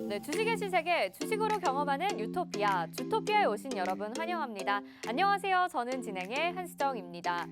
네, 주식의 시세계 주식으로 경험하는 유토피아, 주토피아에 오신 여러분 환영합니다. 안녕하세요. 저는 진행의 한수정입니다.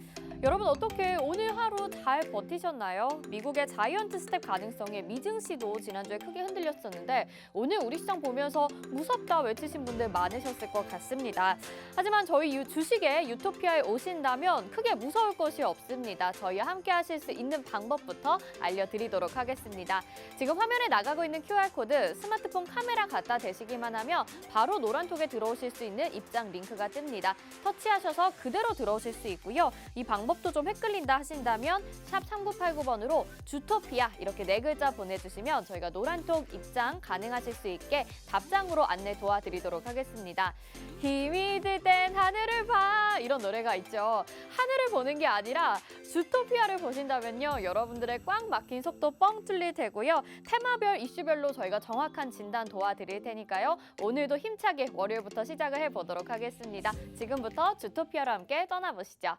여러분 어떻게 오늘 하루 잘 버티셨나요? 미국의 자이언트 스텝 가능성에 미증시도 지난주에 크게 흔들렸었는데 오늘 우리 시장 보면서 무섭다 외치신 분들 많으셨을 것 같습니다. 하지만 저희 주식의 유토피아에 오신다면 크게 무서울 것이 없습니다. 저희와 함께 하실 수 있는 방법부터 알려드리도록 하겠습니다. 지금 화면에 나가고 있는 QR코드 스마트폰 카메라 갖다 대시기만 하면 바로 노란톡에 들어오실 수 있는 입장 링크가 뜹니다. 터치하셔서 그대로 들어오실 수 있고요. 이 방법도 좀 헷갈린다 하신다면 샵 3989번으로 주토피아 이렇게 4글자 보내주시면 저희가 노란톡 입장 가능하실 수 있게 답장으로 안내 도와드리도록 하겠습니다. 힘이 들 땐 하늘을 봐 이런 노래가 있죠. 하늘을 보는 게 아니라 주토피아를 보신다면요. 여러분들의 꽉 막힌 속도 뻥 뚫릴 테고요. 테마별, 이슈별로 저희가 정확한 진단 도와드릴 테니까요. 오늘도 힘차게 월요일부터 시작을 해보도록 하겠습니다. 지금부터 주토피아로 함께 떠나보시죠.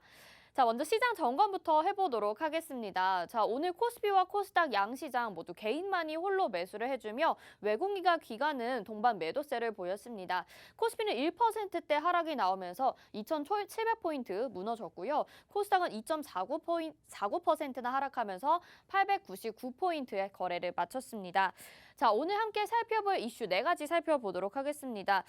자, 먼저 시장 점검부터 해보도록 하겠습니다. 자, 오늘 코스피와 코스닥 양시장 모두 개인만이 홀로 매수를 해주며 외국인과 기관은 동반 매도세를 보였습니다. 코스피는 1%대 하락이 나오면서 2,700포인트 무너졌고요. 코스닥은 2.49%나 하락하면서 899포인트의 거래를 마쳤습니다. 자, 오늘 함께 살펴볼 이슈 4가지 살펴보도록 하겠습니다.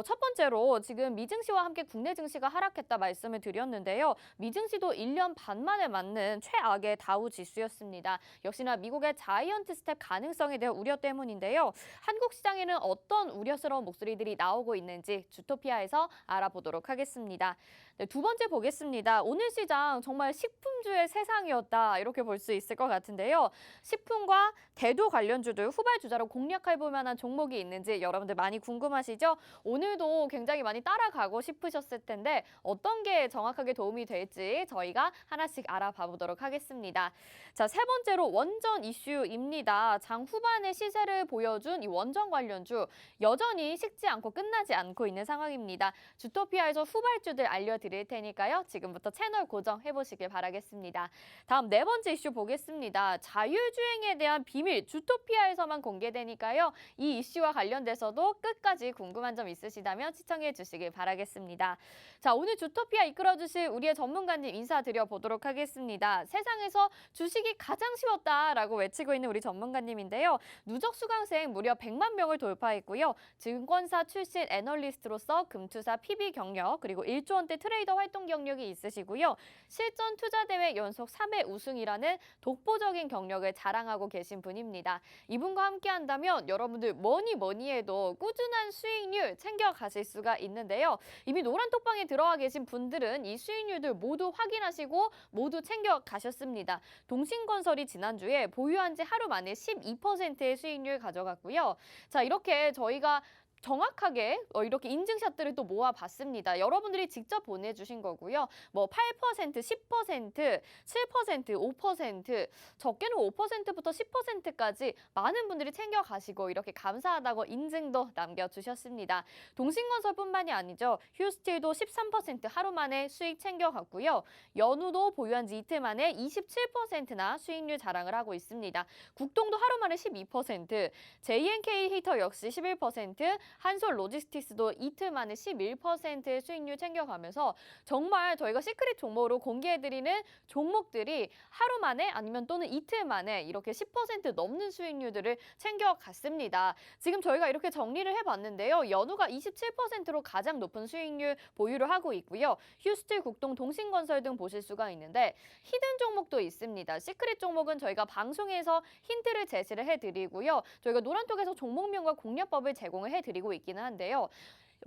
첫 번째로 지금 미증시와 함께 국내 증시가 하락했다 말씀을 드렸는데요. 미증시도 1년 반 만에 맞는 최악의 다우 지수였습니다. 역시나 미국의 자이언트 스텝 가능성에 대한 우려 때문인데요. 한국 시장에는 어떤 우려스러운 목소리들이 나오고 있는지 주토피아에서 알아보도록 하겠습니다. 네, 두 번째 보겠습니다. 오늘 시장 정말 식품주의 세상이었다 이렇게 볼 수 있을 것 같은데요. 식품과 대두 관련주들 후발주자로 공략해 볼 만한 종목이 있는지 여러분들 많이 궁금하시죠? 오늘도 굉장히 많이 따라가고 싶으셨을 텐데 어떤 게 정확하게 도움이 될지 저희가 하나씩 알아봐 보도록 하겠습니다. 자, 세 번째로 원전 이슈입니다. 장 후반의 시세를 보여준 이 원전 관련주 여전히 식지 않고 끝나지 않고 있는 상황입니다. 주토피아에서 후발주들 알려드릴 테니까요. 지금부터 채널 고정해 보시길 바라겠습니다. 다음 네 번째 이슈 보겠습니다. 자율주행에 대한 비밀 주토피아에서만 공개되니까요. 이 이슈와 관련돼서도 끝까지 궁금한 점 있으시다면 시청해 주시길 바라겠습니다. 자, 오늘 주토피아 이끌어주실 우리의 전문가님 인사드려 보도록 하겠습니다. 세상에서 주식이 가장 쉬웠다라고 외치고 있는 우리 전문가님인데요. 누적 수강생 무려 100만 명을 돌파했고요. 증권사 출신 애널리스트로서 금투사 PB 경력 그리고 1조 원대 트레이더 활동 경력이 있으시고요. 실전 투자 대회 연속 3회 우승이라는 독보적인 경력을 자랑하고 계신 분입니다. 이분과 함께 한다면 여러분들 뭐니 해도 꾸준한 수익률 챙겨가실 수가 있는데요. 이미 노란톡방에 들어와 계신 분들은 이 수익률들 모두 확인하시고 모두 챙겨가셨습니다. 동신건설이 지난주에 보유한 지 하루 만에 12%의 수익률 가져갔고요. 자, 이렇게 저희가 정확하게 이렇게 인증샷들을 또 모아봤습니다. 여러분들이 직접 보내주신 거고요. 뭐 8%, 10%, 7%, 5%, 적게는 5%부터 10%까지 많은 분들이 챙겨가시고 이렇게 감사하다고 인증도 남겨주셨습니다. 동신건설뿐만이 아니죠. 휴스틸도 13% 하루 만에 수익 챙겨갔고요. 연우도 보유한 지 이틀 만에 27%나 수익률 자랑을 하고 있습니다. 국동도 하루 만에 12%, JNK 히터 역시 11%, 한솔 로지스틱스도 이틀 만에 11%의 수익률 챙겨가면서 정말 저희가 시크릿 종목으로 공개해드리는 종목들이 하루 만에 아니면 또는 이틀 만에 이렇게 10% 넘는 수익률들을 챙겨갔습니다. 지금 저희가 이렇게 정리를 해봤는데요. 연우가 27%로 가장 높은 수익률 보유를 하고 있고요. 휴스틸, 국동, 동신건설 등 보실 수가 있는데 히든 종목도 있습니다. 시크릿 종목은 저희가 방송에서 힌트를 제시를 해드리고요. 저희가 노란톡에서 종목명과 공략법을 제공을 해드리고 있기는 한데요.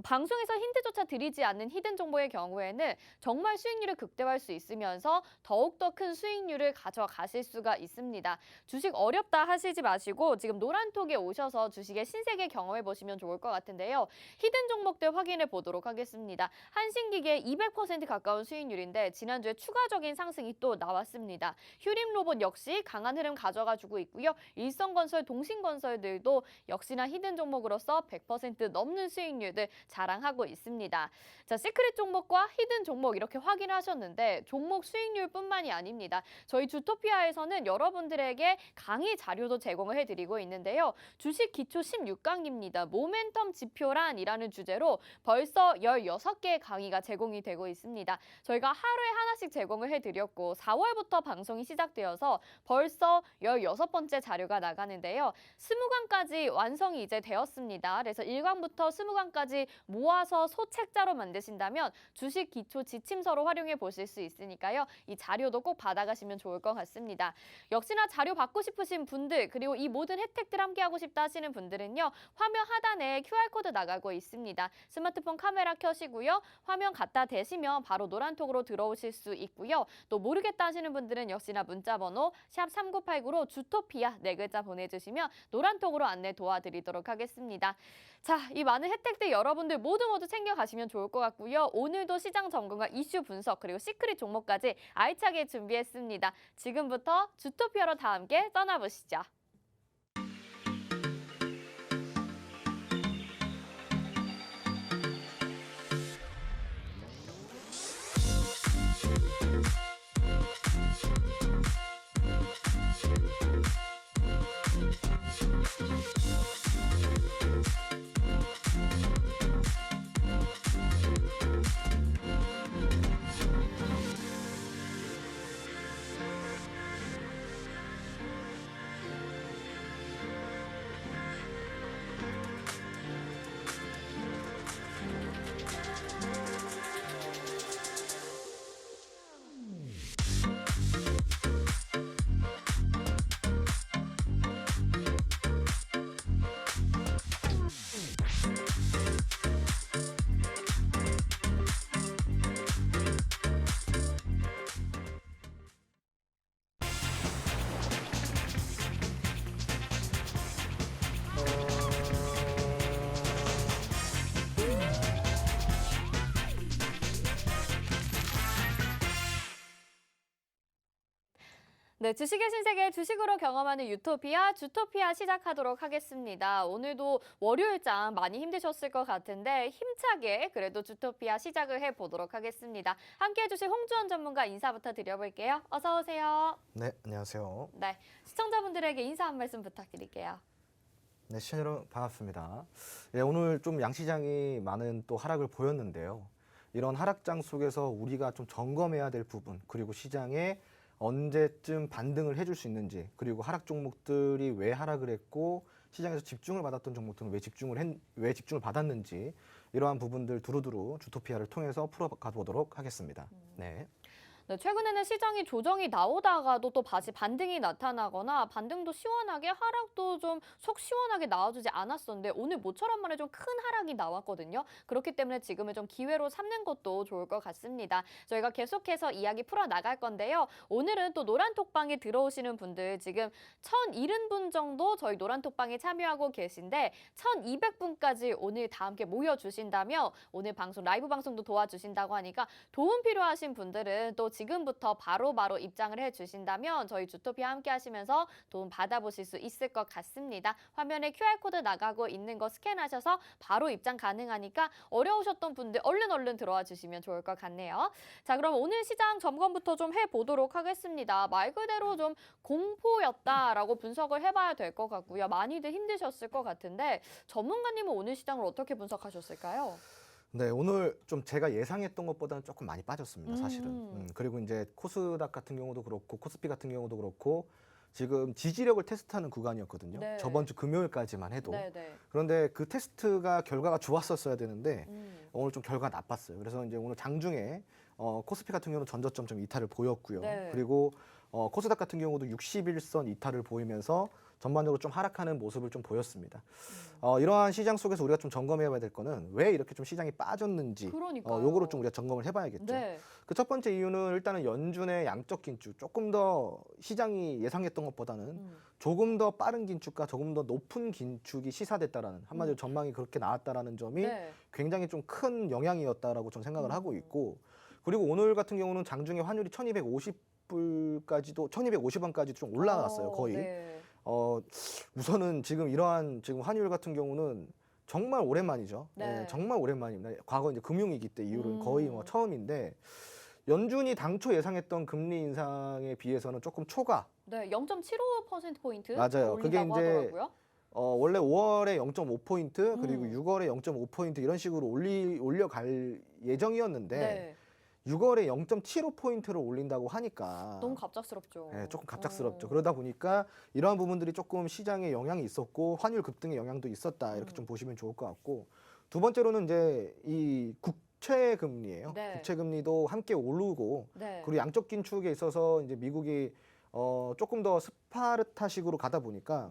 방송에서 힌트조차 드리지 않는 히든 정보의 경우에는 정말 수익률을 극대화할 수 있으면서 더욱더 큰 수익률을 가져가실 수가 있습니다. 주식 어렵다 하시지 마시고 지금 노란톡에 오셔서 주식의 신세계 경험해 보시면 좋을 것 같은데요. 히든 종목들 확인해 보도록 하겠습니다. 한신기계 200% 가까운 수익률인데 지난주에 추가적인 상승이 또 나왔습니다. 휴림로봇 역시 강한 흐름 가져가주고 있고요. 일성건설, 동신건설들도 역시나 히든 종목으로서 100% 넘는 수익률들 자랑하고 있습니다. 자, 시크릿 종목과 히든 종목 이렇게 확인하셨는데 종목 수익률뿐만이 아닙니다. 저희 주토피아에서는 여러분들에게 강의 자료도 제공을 해드리고 있는데요. 주식 기초 16강입니다. 모멘텀 지표란이라는 주제로 벌써 16개의 강의가 제공이 되고 있습니다. 저희가 하루에 하나씩 제공을 해드렸고 4월부터 방송이 시작되어서 벌써 16번째 자료가 나가는데요. 20강까지 완성이 이제 되었습니다. 그래서 1강부터 20강까지 모아서 소책자로 만드신다면 주식 기초 지침서로 활용해 보실 수 있으니까요. 이 자료도 꼭 받아가시면 좋을 것 같습니다. 역시나 자료 받고 싶으신 분들 그리고 이 모든 혜택들 함께하고 싶다 하시는 분들은요. 화면 하단에 QR코드 나가고 있습니다. 스마트폰 카메라 켜시고요. 화면 갖다 대시면 바로 노란톡으로 들어오실 수 있고요. 또 모르겠다 하시는 분들은 역시나 문자번호 샵 3989로 주토피아 4글자 보내주시면 노란톡으로 안내 도와드리도록 하겠습니다. 자, 이 많은 혜택들 여러분들 모두 챙겨가시면 좋을 것 같고요. 오늘도 시장 점검과 이슈 분석 그리고 시크릿 종목까지 알차게 준비했습니다. 지금부터 주토피아로 다 함께 떠나보시죠. 네, 주식의 신세계 주식으로 경험하는 유토피아, 주토피아 시작하도록 하겠습니다. 오늘도 월요일장 많이 힘드셨을 것 같은데 힘차게 그래도 주토피아 시작을 해보도록 하겠습니다. 함께해 주실 홍주원 전문가 인사부터 드려볼게요. 어서 오세요. 네, 안녕하세요. 네, 시청자분들에게 인사 한 말씀 부탁드릴게요. 네, 시청자 여러분 반갑습니다. 예, 오늘 좀 양시장이 많은 또 하락을 보였는데요. 이런 하락장 속에서 우리가 좀 점검해야 될 부분, 그리고 시장에 언제쯤 반등을 해줄 수 있는지, 그리고 하락 종목들이 왜 하락을 했고 시장에서 집중을 받았던 종목들은 왜 집중을 받았는지 이러한 부분들 두루두루 주토피아를 통해서 풀어가 보도록 하겠습니다. 네. 네, 최근에는 시장이 조정이 나오다가도 또 다시 반등이 나타나거나 반등도 시원하게 하락도 좀 속 시원하게 나와주지 않았었는데 오늘 모처럼 만에 좀 큰 하락이 나왔거든요. 그렇기 때문에 지금은 좀 기회로 삼는 것도 좋을 것 같습니다. 저희가 계속해서 이야기 풀어나갈 건데요. 오늘은 또 노란톡방에 들어오시는 분들 지금 1,070분 정도 저희 노란톡방에 참여하고 계신데 1,200분까지 오늘 다 함께 모여주신다면 오늘 방송 라이브 방송도 도와주신다고 하니까 도움 필요하신 분들은 또 지금부터 바로바로 입장을 해주신다면 저희 주토피아 함께 하시면서 도움 받아보실 수 있을 것 같습니다. 화면에 QR코드 나가고 있는 거 스캔하셔서 바로 입장 가능하니까 어려우셨던 분들 얼른 들어와 주시면 좋을 것 같네요. 자, 그럼 오늘 시장 점검부터 좀 해보도록 하겠습니다. 말 그대로 좀 공포였다라고 분석을 해봐야 될 것 같고요. 많이들 힘드셨을 것 같은데 전문가님은 오늘 시장을 어떻게 분석하셨을까요? 네, 오늘 좀 제가 예상했던 것보다는 조금 많이 빠졌습니다, 사실은. 그리고 이제 코스닥 같은 경우도 그렇고 코스피 같은 경우도 그렇고 지금 지지력을 테스트하는 구간이었거든요. 네. 저번 주 금요일까지만 해도. 네네. 그런데 그 테스트가 결과가 좋았었어야 되는데 오늘 좀 결과가 나빴어요. 그래서 이제 오늘 장중에 코스피 같은 경우는 전저점 좀 이탈을 보였고요. 네. 그리고 코스닥 같은 경우도 61선 이탈을 보이면서 전반적으로 좀 하락하는 모습을 좀 보였습니다. 이러한 시장 속에서 우리가 좀 점검해야 될 거는 왜 이렇게 좀 시장이 빠졌는지 요거를 좀 우리가 점검을 해봐야겠죠. 네. 그 첫 번째 이유는 일단은 연준의 양적 긴축 조금 더 시장이 예상했던 것보다는 조금 더 빠른 긴축과 조금 더 높은 긴축이 시사됐다라는 한마디로 전망이 그렇게 나왔다라는 점이 네. 굉장히 좀 큰 영향이었다라고 저는 생각을 하고 있고 그리고 오늘 같은 경우는 장중에 환율이 1250원까지도 좀 올라갔어요, 거의. 네. 우선은 지금 이러한 지금 환율 같은 경우는 정말 오랜만이죠. 네. 예, 정말 오랜만입니다. 과거 이제 금융위기 때 이후로는 음. 거의 뭐 처음인데 연준이 당초 예상했던 금리 인상에 비해서는 조금 초과. 네, 0.75%포인트 맞아요. 그게 올린다고 이제 하더라고요. 원래 5월에 0.5포인트 그리고 음. 6월에 0.5포인트 이런 식으로 올려갈 예정이었는데 네, 6월에 0.75포인트를 올린다고 하니까 너무 갑작스럽죠. 예, 조금 갑작스럽죠. 그러다 보니까 이러한 부분들이 조금 시장에 영향이 있었고 환율 급등의 영향도 있었다. 이렇게 좀 보시면 좋을 것 같고 두 번째로는 이제 이 국채 금리예요. 네. 국채 금리도 함께 오르고 네. 그리고 양적 긴축에 있어서 이제 미국이 조금 더 스파르타식으로 가다 보니까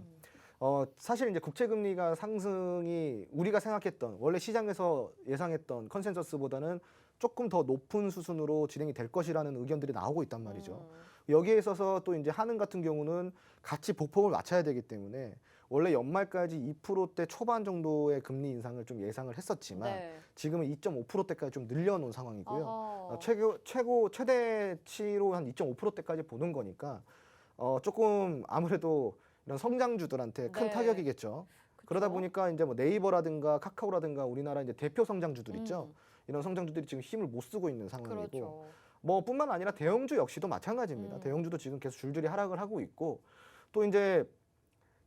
사실 이제 국채 금리가 상승이 우리가 생각했던 원래 시장에서 예상했던 컨센서스보다는 조금 더 높은 수준으로 진행이 될 것이라는 의견들이 나오고 있단 말이죠. 여기에 있어서 또 이제 한은 같은 경우는 같이 보폭을 맞춰야 되기 때문에 원래 연말까지 2%대 초반 정도의 금리 인상을 좀 예상을 했었지만 네. 지금은 2.5%대까지 좀 늘려놓은 상황이고요. 아하. 최대치로 한 2.5%대까지 보는 거니까 조금 아무래도 이런 성장주들한테 큰 네. 타격이겠죠. 그쵸? 그러다 보니까 이제 뭐 네이버라든가 카카오라든가 우리나라 이제 대표 성장주들 있죠. 이런 성장주들이 지금 힘을 못 쓰고 있는 상황이고 그렇죠. 뭐 뿐만 아니라 대형주 역시도 마찬가지입니다. 대형주도 지금 계속 줄줄이 하락을 하고 있고 또 이제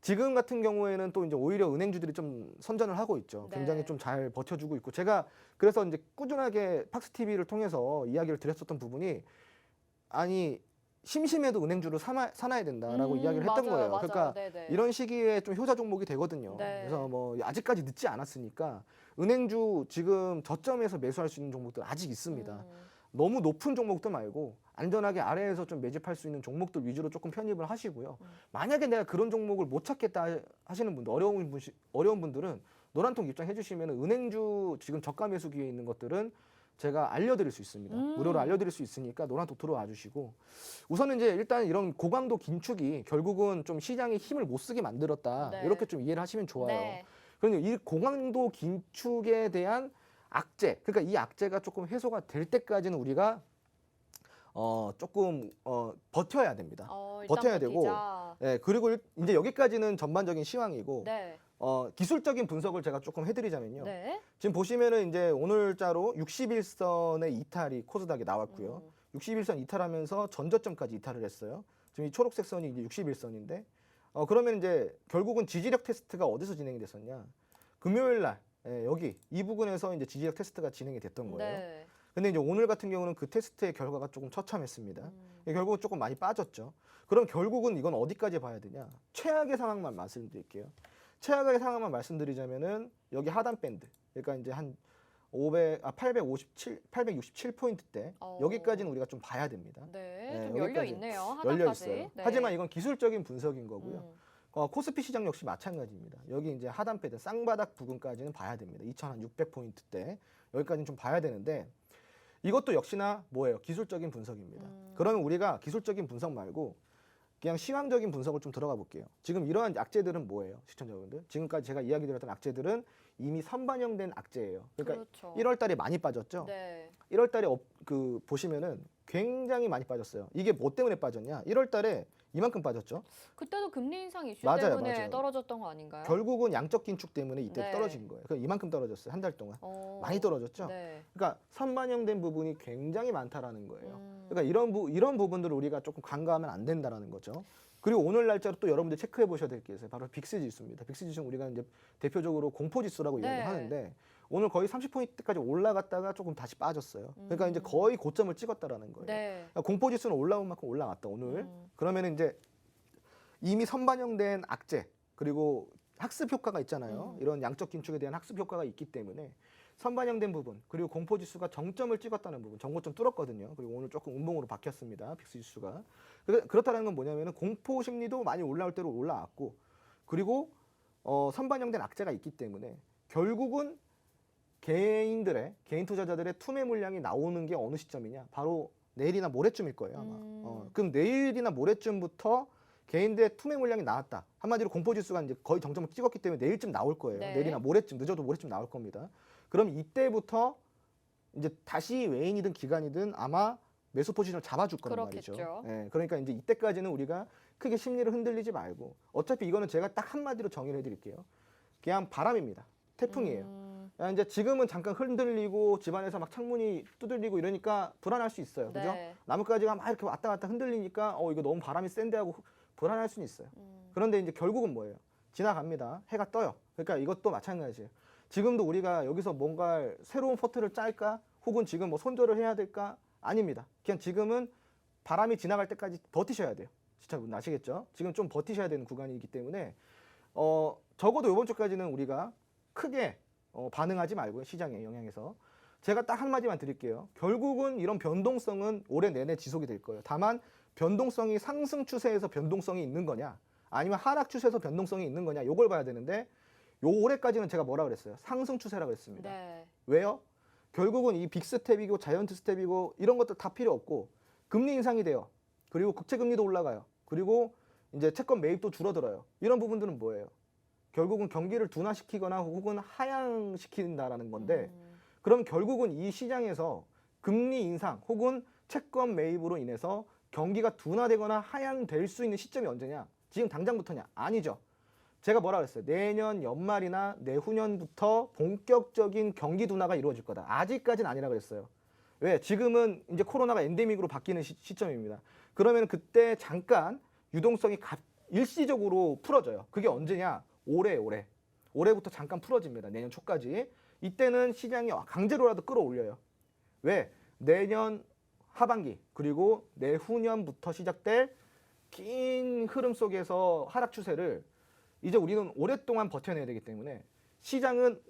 지금 같은 경우에는 또 이제 오히려 은행주들이 좀 선전을 하고 있죠. 네. 굉장히 좀 잘 버텨주고 있고 제가 그래서 이제 꾸준하게 팍스 TV를 통해서 이야기를 드렸었던 부분이 아니 심심해도 은행주를 사놔야 된다라고 이야기를 했던 맞아요, 거예요. 맞아요. 그러니까 네네. 이런 시기에 좀 효자 종목이 되거든요. 네. 그래서 뭐 아직까지 늦지 않았으니까 은행주 지금 저점에서 매수할 수 있는 종목들 아직 있습니다. 너무 높은 종목도 말고 안전하게 아래에서 좀 매집할 수 있는 종목들 위주로 조금 편입을 하시고요. 만약에 내가 그런 종목을 못 찾겠다 하시는 분들 어려운 분들은 노란통 입장해 주시면 은행주 지금 저가 매수 기회에 있는 것들은 제가 알려드릴 수 있습니다. 무료로 알려드릴 수 있으니까 노란통 들어와 주시고 우선은 이제 일단 이런 고강도 긴축이 결국은 좀 시장에 힘을 못 쓰게 만들었다. 네. 이렇게 좀 이해를 하시면 좋아요. 네. 그런데 이 고강도 긴축에 대한 악재, 그러니까 이 악재가 조금 해소가 될 때까지는 우리가 조금 버텨야 됩니다. 일단 버텨야 되고, 버티자. 예, 그리고 이제 여기까지는 전반적인 시황이고, 네. 기술적인 분석을 제가 조금 해드리자면요. 네. 지금 보시면은 이제 오늘자로 61선의 이탈이 코스닥에 나왔고요. 61선 이탈하면서 전저점까지 이탈을 했어요. 지금 이 초록색 선이 이제 61선인데, 그러면 이제 결국은 지지력 테스트가 어디서 진행이 됐었냐? 금요일 날 여기 이 부분에서 이제 지지력 테스트가 진행이 됐던 거예요. 네. 근데 이제 오늘 같은 경우는 그 테스트의 결과가 조금 처참했습니다. 결국은 조금 많이 빠졌죠. 그럼 결국은 이건 어디까지 봐야 되냐? 최악의 상황만 말씀드릴게요. 최악의 상황만 말씀드리자면은 여기 하단 밴드. 그러니까 이제 한 867포인트대 여기까지는 우리가 좀 봐야 됩니다. 네. 네, 좀 열려 여기까지 있네요. 하단까지. 열려 있어요. 네. 하지만 이건 기술적인 분석인 거고요. 음. 코스피 시장 역시 마찬가지입니다. 여기 이제 하단 밴드 쌍바닥 부근까지는 봐야 됩니다. 2,600포인트대 여기까지는 좀 봐야 되는데 이것도 역시나 뭐예요? 기술적인 분석입니다. 그러면 우리가 기술적인 분석 말고 그냥 시황적인 분석을 좀 들어가 볼게요. 지금 이러한 악재들은 뭐예요? 시청자 여러분들. 지금까지 제가 이야기 드렸던 악재들은 이미 선반영된 악재예요. 그러니까 그렇죠. 1월 달에 많이 빠졌죠. 네. 1월 달에 보시면은 굉장히 많이 빠졌어요. 이게 뭐 때문에 빠졌냐? 1월 달에 이만큼 빠졌죠. 그때도 금리 인상 이슈 맞아요, 때문에 맞아요. 떨어졌던 거 아닌가요? 결국은 양적 긴축 때문에 이때 네. 떨어진 거예요. 그럼 이만큼 떨어졌어요. 한 달 동안. 많이 떨어졌죠. 네. 그러니까 선반영된 부분이 굉장히 많다라는 거예요. 음. 그러니까 이런 부분들을 우리가 조금 간과하면 안 된다라는 거죠. 그리고 오늘 날짜로 또 여러분들 체크해 보셔야 될 게 있어요. 바로 빅스 지수입니다. 빅스 지수는 우리가 이제 대표적으로 공포 지수라고 네. 이야기하는데 오늘 거의 30포인트까지 올라갔다가 조금 다시 빠졌어요. 그러니까 이제 거의 고점을 찍었다라는 거예요. 네. 그러니까 공포 지수는 올라온 만큼 올라갔다 오늘. 그러면 이제 이미 선반영된 악재 그리고 학습 효과가 있잖아요. 이런 양적 긴축에 대한 학습 효과가 있기 때문에 선반영된 부분 그리고 공포 지수가 정점을 찍었다는 부분, 정고점 뚫었거든요. 그리고 오늘 조금 음봉으로 바뀌었습니다. 빅스 지수가. 그렇다는 건 뭐냐면은 공포 심리도 많이 올라올 대로 올라왔고 그리고 선반영된 악재가 있기 때문에 결국은 개인 투자자들의 투매 물량이 나오는 게 어느 시점이냐? 바로 내일이나 모레쯤일 거예요, 아마. 그럼 내일이나 모레쯤부터 개인들의 투매 물량이 나왔다. 한마디로 공포 지수가 이제 거의 정점을 찍었기 때문에 내일쯤 나올 거예요. 네. 내일이나 모레쯤, 늦어도 모레쯤 나올 겁니다. 그럼 이때부터 이제 다시 외인이든 기관이든 아마 매수 포지션을 잡아줄 거란 그렇겠죠. 말이죠. 예, 그러니까 이제 이때까지는 우리가 크게 심리를 흔들리지 말고 어차피 이거는 제가 딱 한마디로 정의를 해드릴게요. 그냥 바람입니다. 태풍이에요. 이제 지금은 잠깐 흔들리고 집안에서 막 창문이 두들리고 이러니까 불안할 수 있어요. 그죠? 네. 나뭇가지가 막 이렇게 왔다 갔다 흔들리니까 이거 너무 바람이 센데 하고 불안할 수는 있어요. 그런데 이제 결국은 뭐예요? 지나갑니다. 해가 떠요. 그러니까 이것도 마찬가지예요. 지금도 우리가 여기서 뭔가 새로운 포트를 짤까? 혹은 지금 뭐 손절을 해야 될까? 아닙니다. 그냥 지금은 바람이 지나갈 때까지 버티셔야 돼요. 진짜 아시겠죠? 지금 좀 버티셔야 되는 구간이기 때문에 적어도 이번 주까지는 우리가 크게 반응하지 말고요. 시장의 영향에서. 제가 딱 한마디만 드릴게요. 결국은 이런 변동성은 올해 내내 지속이 될 거예요. 다만 변동성이 상승 추세에서 변동성이 있는 거냐 아니면 하락 추세에서 변동성이 있는 거냐 요걸 봐야 되는데 요 올해까지는 제가 뭐라 그랬어요? 상승 추세라고 했습니다. 네. 왜요? 결국은 이 빅스텝이고 자이언트 스텝이고 이런 것들 다 필요 없고 금리 인상이 돼요. 그리고 국채 금리도 올라가요. 그리고 이제 채권 매입도 줄어들어요. 이런 부분들은 뭐예요? 결국은 경기를 둔화시키거나 혹은 하향시킨다라는 건데 그럼 결국은 이 시장에서 금리 인상 혹은 채권 매입으로 인해서 경기가 둔화되거나 하향될 수 있는 시점이 언제냐? 지금 당장부터냐? 아니죠. 제가 뭐라 그랬어요? 내년 연말이나 내후년부터 본격적인 경기 둔화가 이루어질 거다. 아직까지는 아니라 그랬어요. 왜? 지금은 이제 코로나가 엔데믹으로 바뀌는 시점입니다. 그러면 그때 잠깐 유동성이 일시적으로 풀어져요. 그게 언제냐? 올해부터 잠깐 풀어집니다. 내년 초까지. 이때는 시장이 강제로라도 끌어올려요. 왜? 내년 하반기 그리고 내후년부터 시작될 긴 흐름 속에서 하락 추세를 이제 우리는 오랫동안 버텨내야 되기 때문에 시장은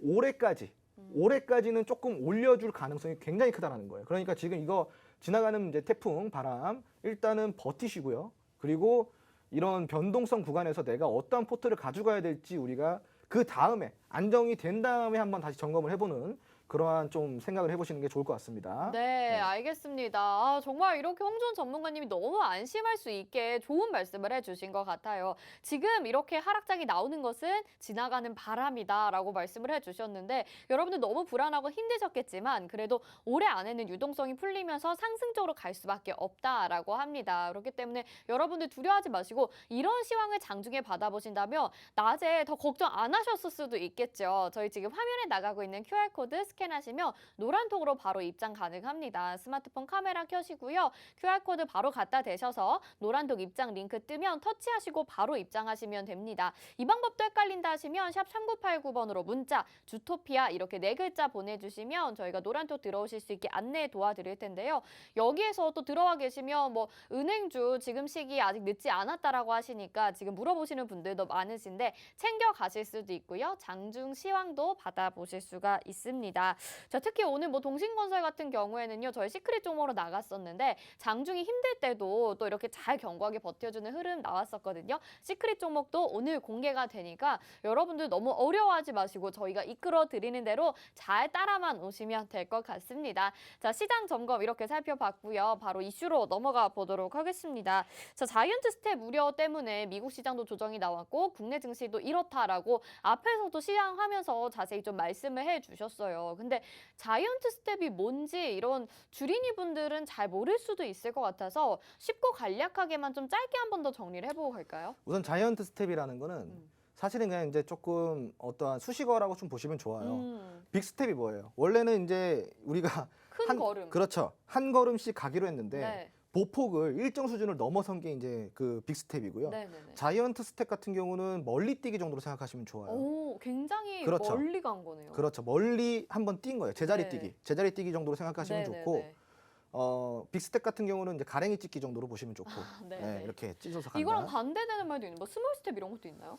올해까지는 조금 올려줄 가능성이 굉장히 크다라는 거예요. 그러니까 지금 이거 지나가는 이제 태풍, 바람 일단은 버티시고요. 그리고 이런 변동성 구간에서 내가 어떤 포트를 가져가야 될지 우리가 그 다음에 안정이 된 다음에 한번 다시 점검을 해보는 그러한 좀 생각을 해보시는 게 좋을 것 같습니다. 네, 알겠습니다. 정말 이렇게 홍준 전문가님이 너무 안심할 수 있게 좋은 말씀을 해주신 것 같아요. 지금 이렇게 하락장이 나오는 것은 지나가는 바람이다라고 말씀을 해주셨는데 여러분들 너무 불안하고 힘드셨겠지만 그래도 올해 안에는 유동성이 풀리면서 상승적으로 갈 수밖에 없다라고 합니다. 그렇기 때문에 여러분들 두려워하지 마시고 이런 시황을 장중에 받아보신다면 낮에 더 걱정 안 하셨을 수도 있겠죠. 저희 지금 화면에 나가고 있는 QR코드 스캔하시면 노란통으로 바로 입장 가능합니다. 스마트폰 카메라 켜시고요. QR코드 바로 갖다 대셔서 노란통 입장 링크 뜨면 터치하시고 바로 입장하시면 됩니다. 이 방법도 헷갈린다 하시면 샵 3989번으로 문자 주토피아 이렇게 4글자 보내주시면 저희가 노란통 들어오실 수 있게 안내 도와드릴 텐데요. 여기에서 또 들어와 계시면 뭐 은행주 지금 시기 아직 늦지 않았다라고 하시니까 지금 물어보시는 분들도 많으신데 챙겨 가실 수도 있고요. 장중 시황도 받아보실 수가 있습니다. 자, 특히 오늘 뭐 동신건설 같은 경우에는요. 저희 시크릿 종목으로 나갔었는데 장중이 힘들 때도 또 이렇게 잘 견고하게 버텨주는 흐름 나왔었거든요. 시크릿 종목도 오늘 공개가 되니까 여러분들 너무 어려워하지 마시고 저희가 이끌어 드리는 대로 잘 따라만 오시면 될 것 같습니다. 자, 시장 점검 이렇게 살펴봤고요. 바로 이슈로 넘어가 보도록 하겠습니다. 자, 자이언트 스텝 우려 때문에 미국 시장도 조정이 나왔고 국내 증시도 이렇다라고 앞에서도 시향하면서 자세히 좀 말씀을 해주셨어요. 근데 자이언트 스텝이 뭔지 이런 주린이 분들은 잘 모를 수도 있을 것 같아서 쉽고 간략하게만 좀 짧게 한 번 더 정리를 해보고 갈까요? 우선 자이언트 스텝이라는 거는 사실은 그냥 이제 조금 어떠한 수식어라고 좀 보시면 좋아요. 빅 스텝이 뭐예요? 원래는 이제 우리가 큰 걸음. 그렇죠. 한 걸음씩 가기로 했는데 네. 보폭을 일정 수준을 넘어선 게 이제 그 빅 스텝이고요. 네네네. 자이언트 스텝 같은 경우는 멀리 뛰기 정도로 생각하시면 좋아요. 오, 굉장히 그렇죠. 멀리 간 거네요. 그렇죠. 멀리 한번 뛴 거예요. 제자리 네. 뛰기. 제자리 뛰기 정도로 생각하시면 네네네. 좋고 빅 스텝 같은 경우는 이제 가랭이 찍기 정도로 보시면 좋고. 네네. 네, 이렇게 찢어서 간다. 이거랑 반대되는 말도 있는 뭐 스몰 스텝 이런 것도 있나요?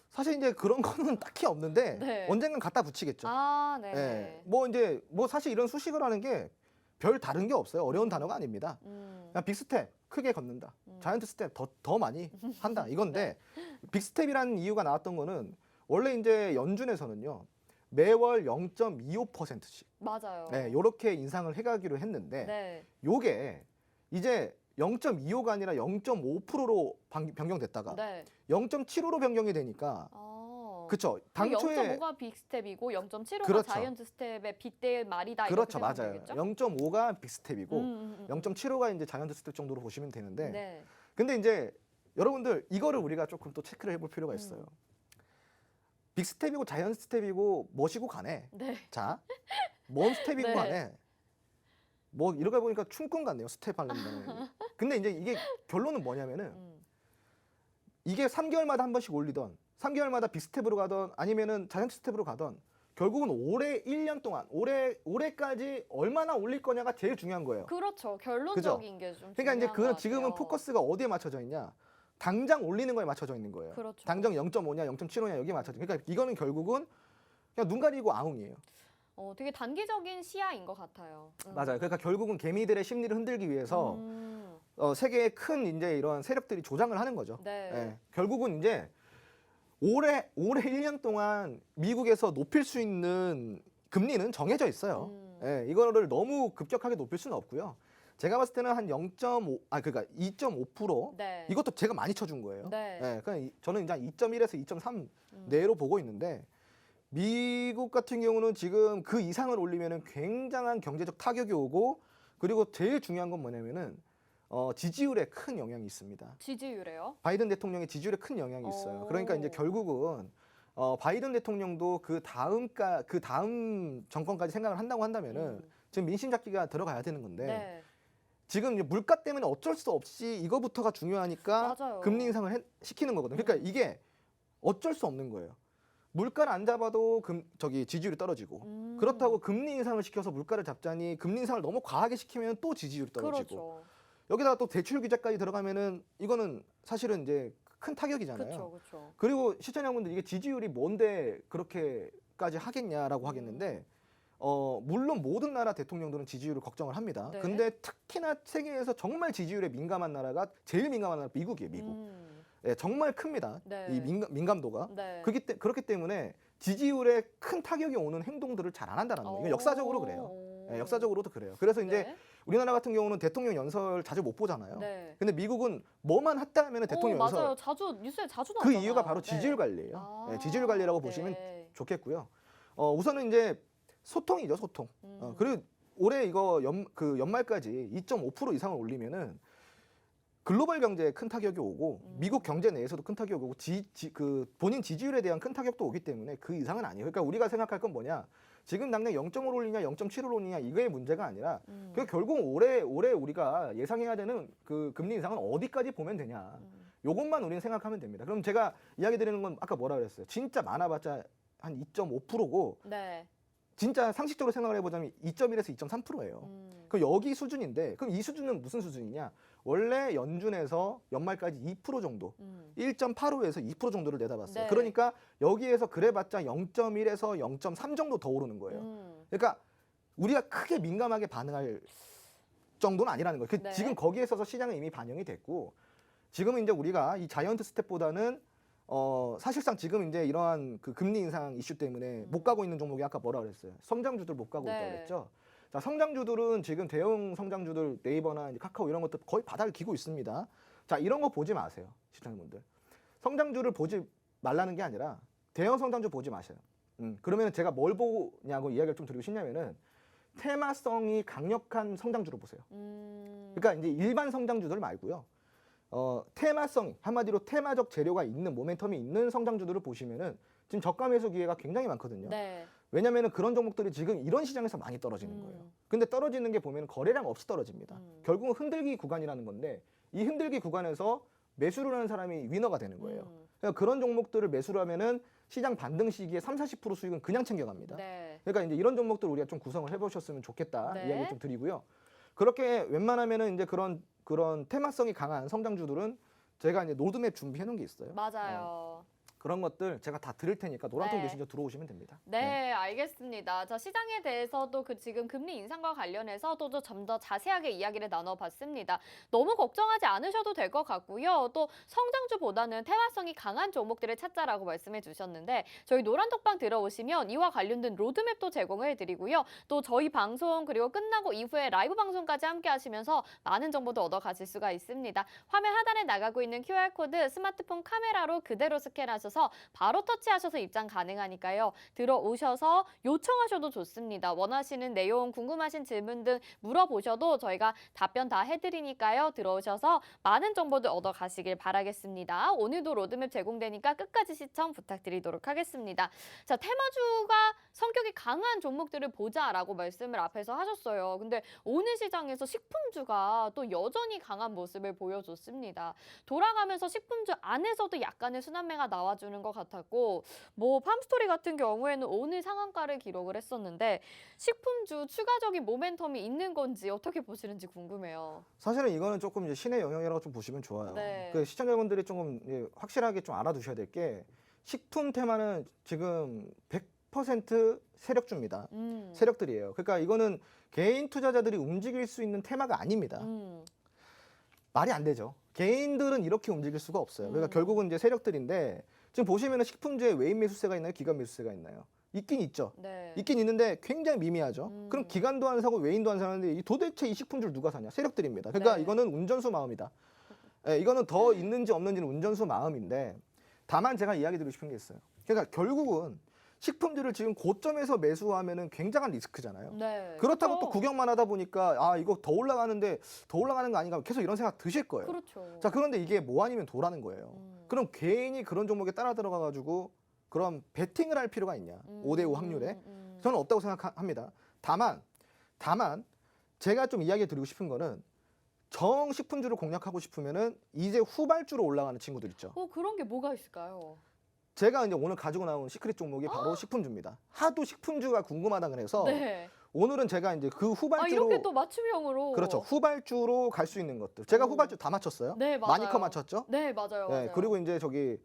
사실 이제 그런 거는 딱히 없는데 네. 언젠간 갖다 붙이겠죠. 아, 네. 예. 뭐 이제 뭐 사실 이런 수식어라는 게 별 다른 게 없어요. 어려운 단어가 아닙니다. 그냥 빅 스텝 크게 걷는다. 자이언트 스텝 더 많이 한다. 이건데 빅 스텝이라는 이유가 나왔던 거는 원래 이제 연준에서는요. 매월 0.25%씩 맞아요. 네, 요렇게 인상을 해가기로 했는데 네. 요게 이제 0.25가 아니라 0.5%로 변경됐다가 네. 0.75로 변경이 되니까 그쵸. 당초에 0.5가 빅 스텝이고 0.75가 그렇죠. 자이언트 스텝의 빗대의 말이다. 그렇죠. 이렇게 맞아요. 되겠죠? 0.5가 빅 스텝이고 0.75가 이제 자이언트 스텝 정도로 보시면 되는데 근데 이제 여러분들 이거를 우리가 조금 또 체크를 해볼 필요가 있어요. 빅스텝이고 자이언트 스텝이고 멋이고 가네. 네. 자, 뭔 스텝이고 네. 가네. 뭐 이러다 보니까 춤꾼 같네요. 스텝 하려면. 근데 이제 이게 결론은 뭐냐면은 음. 이게 3개월마다 한 번씩 올리던 3개월마다 빅스텝으로 가던 아니면은 자이언트 스텝으로 가던 결국은 올해 1년 동안 올해까지 얼마나 올릴 거냐가 제일 중요한 거예요. 그렇죠. 결론적인 게 좀 그러니까 이제 중요한 그 것 지금은 같아요. 포커스가 어디에 맞춰져 있냐? 당장 올리는 거에 맞춰져 있는 거예요. 그렇죠. 당장 0.5냐, 0.75냐 여기에 맞춰져. 그러니까 이거는 결국은 그냥 눈 가리고 아웅이에요. 되게 단기적인 시야인 것 같아요. 맞아요. 그러니까 결국은 개미들의 심리를 흔들기 위해서 세계의 큰 이제 이런 세력들이 조장을 하는 거죠. 네. 예. 결국은 이제 올해 1년 동안 미국에서 높일 수 있는 금리는 정해져 있어요. 예, 이거를 너무 급격하게 높일 수는 없고요. 제가 봤을 때는 한 0.5, 그러니까 2.5%. 네. 이것도 제가 많이 쳐준 거예요. 네. 예, 그냥 저는 이제 한 2.1에서 2.3 음. 내로 보고 있는데 미국 같은 경우는 지금 그 이상을 올리면은 굉장한 경제적 타격이 오고 그리고 제일 중요한 건 뭐냐면은 지지율에 큰 영향이 있습니다. 지지율에요? 바이든 대통령의 지지율에 큰 영향이 있어요. 그러니까 이제 결국은 바이든 대통령도 그 다음 정권까지 생각을 한다고 한다면은 지금 민심 잡기가 들어가야 되는 건데 네. 지금 이제 물가 때문에 어쩔 수 없이 이거부터가 중요하니까 맞아요. 금리 인상을 시키는 거거든요. 그러니까 이게 어쩔 수 없는 거예요. 물가를 안 잡아도 지지율이 떨어지고 그렇다고 금리 인상을 시켜서 물가를 잡자니 금리 인상을 너무 과하게 시키면 또 지지율이 떨어지고 그렇죠. 여기다가 또 대출 규제까지 들어가면은 이거는 사실은 이제 큰 타격이잖아요. 그렇죠. 그렇죠. 그리고 시청자분들 이게 지지율이 뭔데 그렇게까지 하겠냐라고 하겠는데 물론 모든 나라 대통령들은 지지율을 걱정을 합니다. 네. 근데 특히나 세계에서 정말 지지율에 민감한 나라가 제일 민감한 나라가 미국이에요. 미국. 예, 정말 큽니다. 네. 이 민감도가. 네. 그렇기 때문에 지지율에 큰 타격이 오는 행동들을 잘 안 한다는 거예요. 이건 역사적으로 그래요. 예, 역사적으로도 그래요. 그래서 이제 네. 우리나라 같은 경우는 대통령 연설 자주 못 보잖아요. 네. 근데 미국은 뭐만 했다 하면 대통령 연설 맞아요. 뉴스에 자주 그 나오잖아요. 이유가 바로 네. 지지율 관리예요. 아, 네, 지지율 관리라고 네. 보시면 좋겠고요. 우선은 이제 소통이죠, 소통. 그리고 올해 이거 연말까지 2.5% 이상을 올리면은 글로벌 경제에 큰 타격이 오고 미국 경제 내에서도 큰 타격이 오고 본인 지지율에 대한 큰 타격도 오기 때문에 그 이상은 아니에요. 그러니까 우리가 생각할 건 뭐냐? 지금 당장 0.5를 올리냐, 0.7을 올리냐 이거의 문제가 아니라 그 결국 올해 우리가 예상해야 되는 그 금리 인상은 어디까지 보면 되냐. 요것만 우리는 생각하면 됩니다. 그럼 제가 이야기 드리는 건 아까 뭐라 그랬어요? 진짜 많아봤자 한 2.5%고 네. 진짜 상식적으로 생각을 해보자면 2.1에서 2.3%예요. 그럼 여기 수준인데 그럼 이 수준은 무슨 수준이냐? 원래 연준에서 연말까지 2% 정도, 1.85에서 2% 정도를 내다봤어요. 네. 그러니까 여기에서 그래봤자 0.1에서 0.3 정도 더 오르는 거예요. 그러니까 우리가 크게 민감하게 반응할 정도는 아니라는 거예요. 네. 지금 거기에 있어서 시장은 이미 반영이 됐고 지금은 이제 우리가 이 자이언트 스텝보다는 사실상 지금 이제 이러한 그 금리 인상 이슈 때문에 못 가고 있는 종목이 아까 뭐라 그랬어요? 성장주들 못 가고 네. 있다고 그랬죠. 자, 성장주들은 지금 대형 성장주들 네이버나 이제 카카오 이런 것들 거의 바닥을 기고 있습니다. 자, 이런 거 보지 마세요, 시청자분들. 성장주를 보지 말라는 게 아니라 대형 성장주 보지 마세요. 그러면 제가 뭘 보냐고 이야기를 좀 드리고 싶냐면은 테마성이 강력한 성장주를 보세요. 그러니까 이제 일반 성장주들 말고요. 테마성, 한마디로 테마적 재료가 있는 모멘텀이 있는 성장주들을 보시면은 지금 저가 매수 기회가 굉장히 많거든요. 네. 왜냐면은 그런 종목들이 지금 이런 시장에서 많이 떨어지는 거예요. 근데 떨어지는 게 보면 거래량 없이 떨어집니다. 결국은 흔들기 구간이라는 건데 이 흔들기 구간에서 매수를 하는 사람이 위너가 되는 거예요. 그러니까 그런 종목들을 매수를 하면은 시장 반등 시기에 30-40% 수익은 그냥 챙겨갑니다. 네. 그러니까 이제 이런 종목들 우리가 좀 구성을 해보셨으면 좋겠다 네. 이야기 좀 드리고요. 그렇게 웬만하면은 이제 그런 테마성이 강한 성장주들은 제가 이제 로드맵 준비해 놓은 게 있어요. 맞아요. 그런 것들 제가 다 드릴 테니까 노란통 네. 메신저 들어오시면 됩니다. 네, 알겠습니다. 자, 시장에 대해서도 지금 금리 인상과 관련해서도 좀 더 자세하게 이야기를 나눠봤습니다. 너무 걱정하지 않으셔도 될 것 같고요. 또 성장주보다는 테마성이 강한 종목들을 찾자라고 말씀해 주셨는데 저희 노란톡방 들어오시면 이와 관련된 로드맵도 제공을 드리고요. 또 저희 방송 그리고 끝나고 이후에 라이브 방송까지 함께 하시면서 많은 정보도 얻어 가실 수가 있습니다. 화면 하단에 나가고 있는 QR코드 스마트폰 카메라로 그대로 스캔하셔서 있어서 바로 터치하셔서 입장 가능하니까요. 들어오셔서 요청하셔도 좋습니다. 원하시는 내용, 궁금하신 질문 등 물어보셔도 저희가 답변 다 해드리니까요. 들어오셔서 많은 정보들 얻어 가시길 바라겠습니다. 오늘도 로드맵 제공되니까 끝까지 시청 부탁드리도록 하겠습니다. 자, 테마주가 성격이 강한 종목들을 보자라고 말씀을 앞에서 하셨어요. 근데 오늘 시장에서 식품주가 또 여전히 강한 모습을 보여줬습니다. 돌아가면서 식품주 안에서도 약간의 순환매가 나와주는 것 같았고, 뭐 팜스토리 같은 경우에는 오늘 상한가를 기록을 했었는데 식품주 추가적인 모멘텀이 있는 건지 어떻게 보시는지 궁금해요. 사실은 이거는 조금 이제 신의 영역이라고 좀 보시면 좋아요. 네. 그 시청자분들이 조금 확실하게 좀 알아두셔야 될 게 식품 테마는 지금 100% 세력주입니다. 세력들이에요. 그러니까 이거는 개인 투자자들이 움직일 수 있는 테마가 아닙니다. 말이 안 되죠. 개인들은 이렇게 움직일 수가 없어요. 그러니까 결국은 이제 세력들인데 지금 보시면은 식품주에 외인 매수세가 있나요? 기관 매수세가 있나요? 있긴 있죠. 네. 있긴 있는데 굉장히 미미하죠. 그럼 기관도 안 사고 외인도 안 사는데 도대체 이 식품주를 누가 사냐? 세력들입니다. 그러니까 네. 이거는 운전수 마음이다. 예, 이거는 더 있는지 없는지는 운전수 마음인데 다만 제가 이야기 드리고 싶은 게 있어요. 그러니까 결국은 식품주를 지금 고점에서 매수하면은 굉장한 리스크잖아요. 네. 그렇다고 그렇죠. 또 구경만 하다 보니까 아 이거 더 올라가는데 더 올라가는 거 아닌가 계속 이런 생각 드실 거예요. 그렇죠. 자 그런데 이게 뭐 아니면 도라는 거예요. 그럼 괜히 그런 종목에 따라 들어가 가지고 그럼 베팅을 할 필요가 있냐? 5대5 확률에 저는 없다고 생각합니다. 다만 제가 좀 이야기 드리고 싶은 거는 정식품주를 공략하고 싶으면은 이제 후발주로 올라가는 친구들 있죠. 그런 게 뭐가 있을까요? 제가 이제 오늘 가지고 나온 시크릿 종목이 바로 식품주입니다. 하도 식품주가 궁금하다 그래서 네. 오늘은 제가 이제 그 아, 후발주로 이렇게 또 맞춤형으로. 그렇죠. 후발주로 갈 수 있는 것들. 제가 후발주 다 맞췄어요. 네, 맞아요. 마니커 맞췄죠. 네, 맞아요. 네, 맞아요. 그리고 이제 저기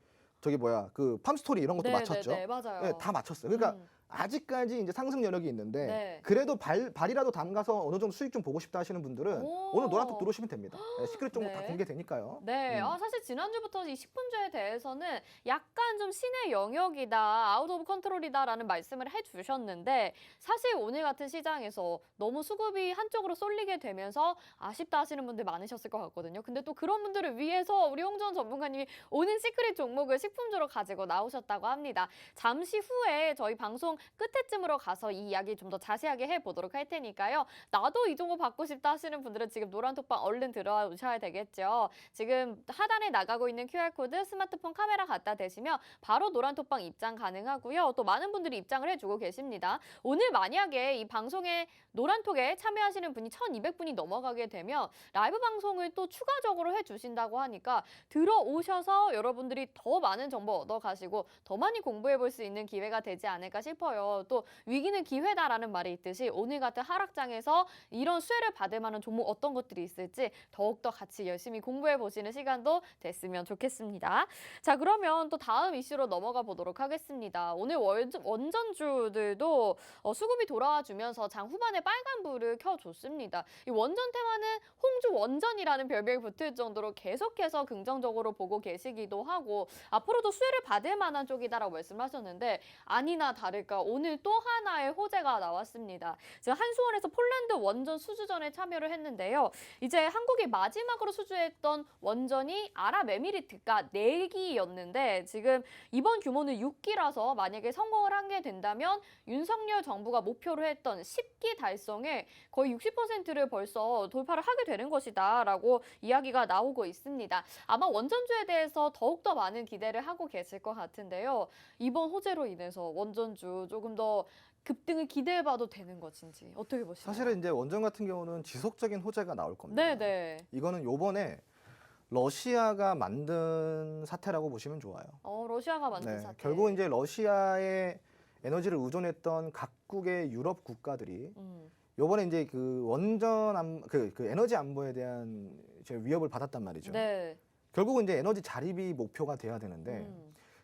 뭐야 그 팜스토리 이런 것도 네, 맞췄죠. 네, 네, 맞아요. 네, 다 맞췄어요. 그러니까 아직까지 이제 상승 여력이 있는데 네. 그래도 발이라도 담가서 어느 정도 수익 좀 보고 싶다 하시는 분들은 오늘 노란톡 들어오시면 됩니다. 네, 시크릿 종목 다 네. 공개되니까요. 네, 사실 지난주부터 이 식품주에 대해서는 약간 좀 신의 영역이다, 아웃 오브 컨트롤이다라는 말씀을 해주셨는데 사실 오늘 같은 시장에서 너무 수급이 한쪽으로 쏠리게 되면서 아쉽다 하시는 분들 많으셨을 것 같거든요. 근데 또 그런 분들을 위해서 우리 홍정원 전문가님이 오늘 시크릿 종목을 식품주로 가지고 나오셨다고 합니다. 잠시 후에 저희 방송 끝에쯤으로 가서 이 이야기 좀 더 자세하게 해보도록 할 테니까요. 나도 이 종목 받고 싶다 하시는 분들은 지금 노란톡방 얼른 들어오셔야 되겠죠. 지금 하단에 나가고 있는 QR코드 스마트폰 카메라 갖다 대시면 바로 노란톡방 입장 가능하고요. 또 많은 분들이 입장을 해주고 계십니다. 오늘 만약에 이 방송에 노란톡에 참여하시는 분이 1,200분이 넘어가게 되면 라이브 방송을 또 추가적으로 해주신다고 하니까 들어오셔서 여러분들이 더 많은 정보 얻어가시고 더 많이 공부해볼 수 있는 기회가 되지 않을까 싶어요. 또 위기는 기회다라는 말이 있듯이 오늘 같은 하락장에서 이런 수혜를 받을 만한 종목 어떤 것들이 있을지 더욱더 같이 열심히 공부해 보시는 시간도 됐으면 좋겠습니다. 자, 그러면 또 다음 이슈로 넘어가 보도록 하겠습니다. 오늘 원전주들도 수급이 돌아와 주면서 장 후반에 빨간불을 켜줬습니다. 이 원전 테마는 홍주 원전이라는 별명이 붙을 정도로 계속해서 긍정적으로 보고 계시기도 하고 앞으로도 수혜를 받을 만한 쪽이다라고 말씀하셨는데 아니나 다를까 오늘 또 하나의 호재가 나왔습니다. 지금 한수원에서 폴란드 원전 수주전에 참여를 했는데요. 이제 한국이 마지막으로 수주했던 원전이 아랍에미리트가 4기였는데 지금 이번 규모는 6기라서 만약에 성공을 하게 된다면 윤석열 정부가 목표로 했던 10기 달성에 거의 60%를 벌써 돌파를 하게 되는 것이다 라고 이야기가 나오고 있습니다. 아마 원전주에 대해서 더욱더 많은 기대를 하고 계실 것 같은데요. 이번 호재로 인해서 원전주 조금 더 급등을 기대해봐도 되는 것인지 어떻게 보시나요? 사실은 이제 원전 같은 경우는 지속적인 호재가 나올 겁니다. 네네. 이거는 요번에 러시아가 만든 사태라고 보시면 좋아요. 러시아가 만든 사태. 결국 이제 러시아의 에너지를 의존했던 각국의 유럽 국가들이 요번에 이제 그 원전 그 에너지 안보에 대한 이제 위협을 받았단 말이죠. 네. 결국은 이제 에너지 자립이 목표가 돼야 되는데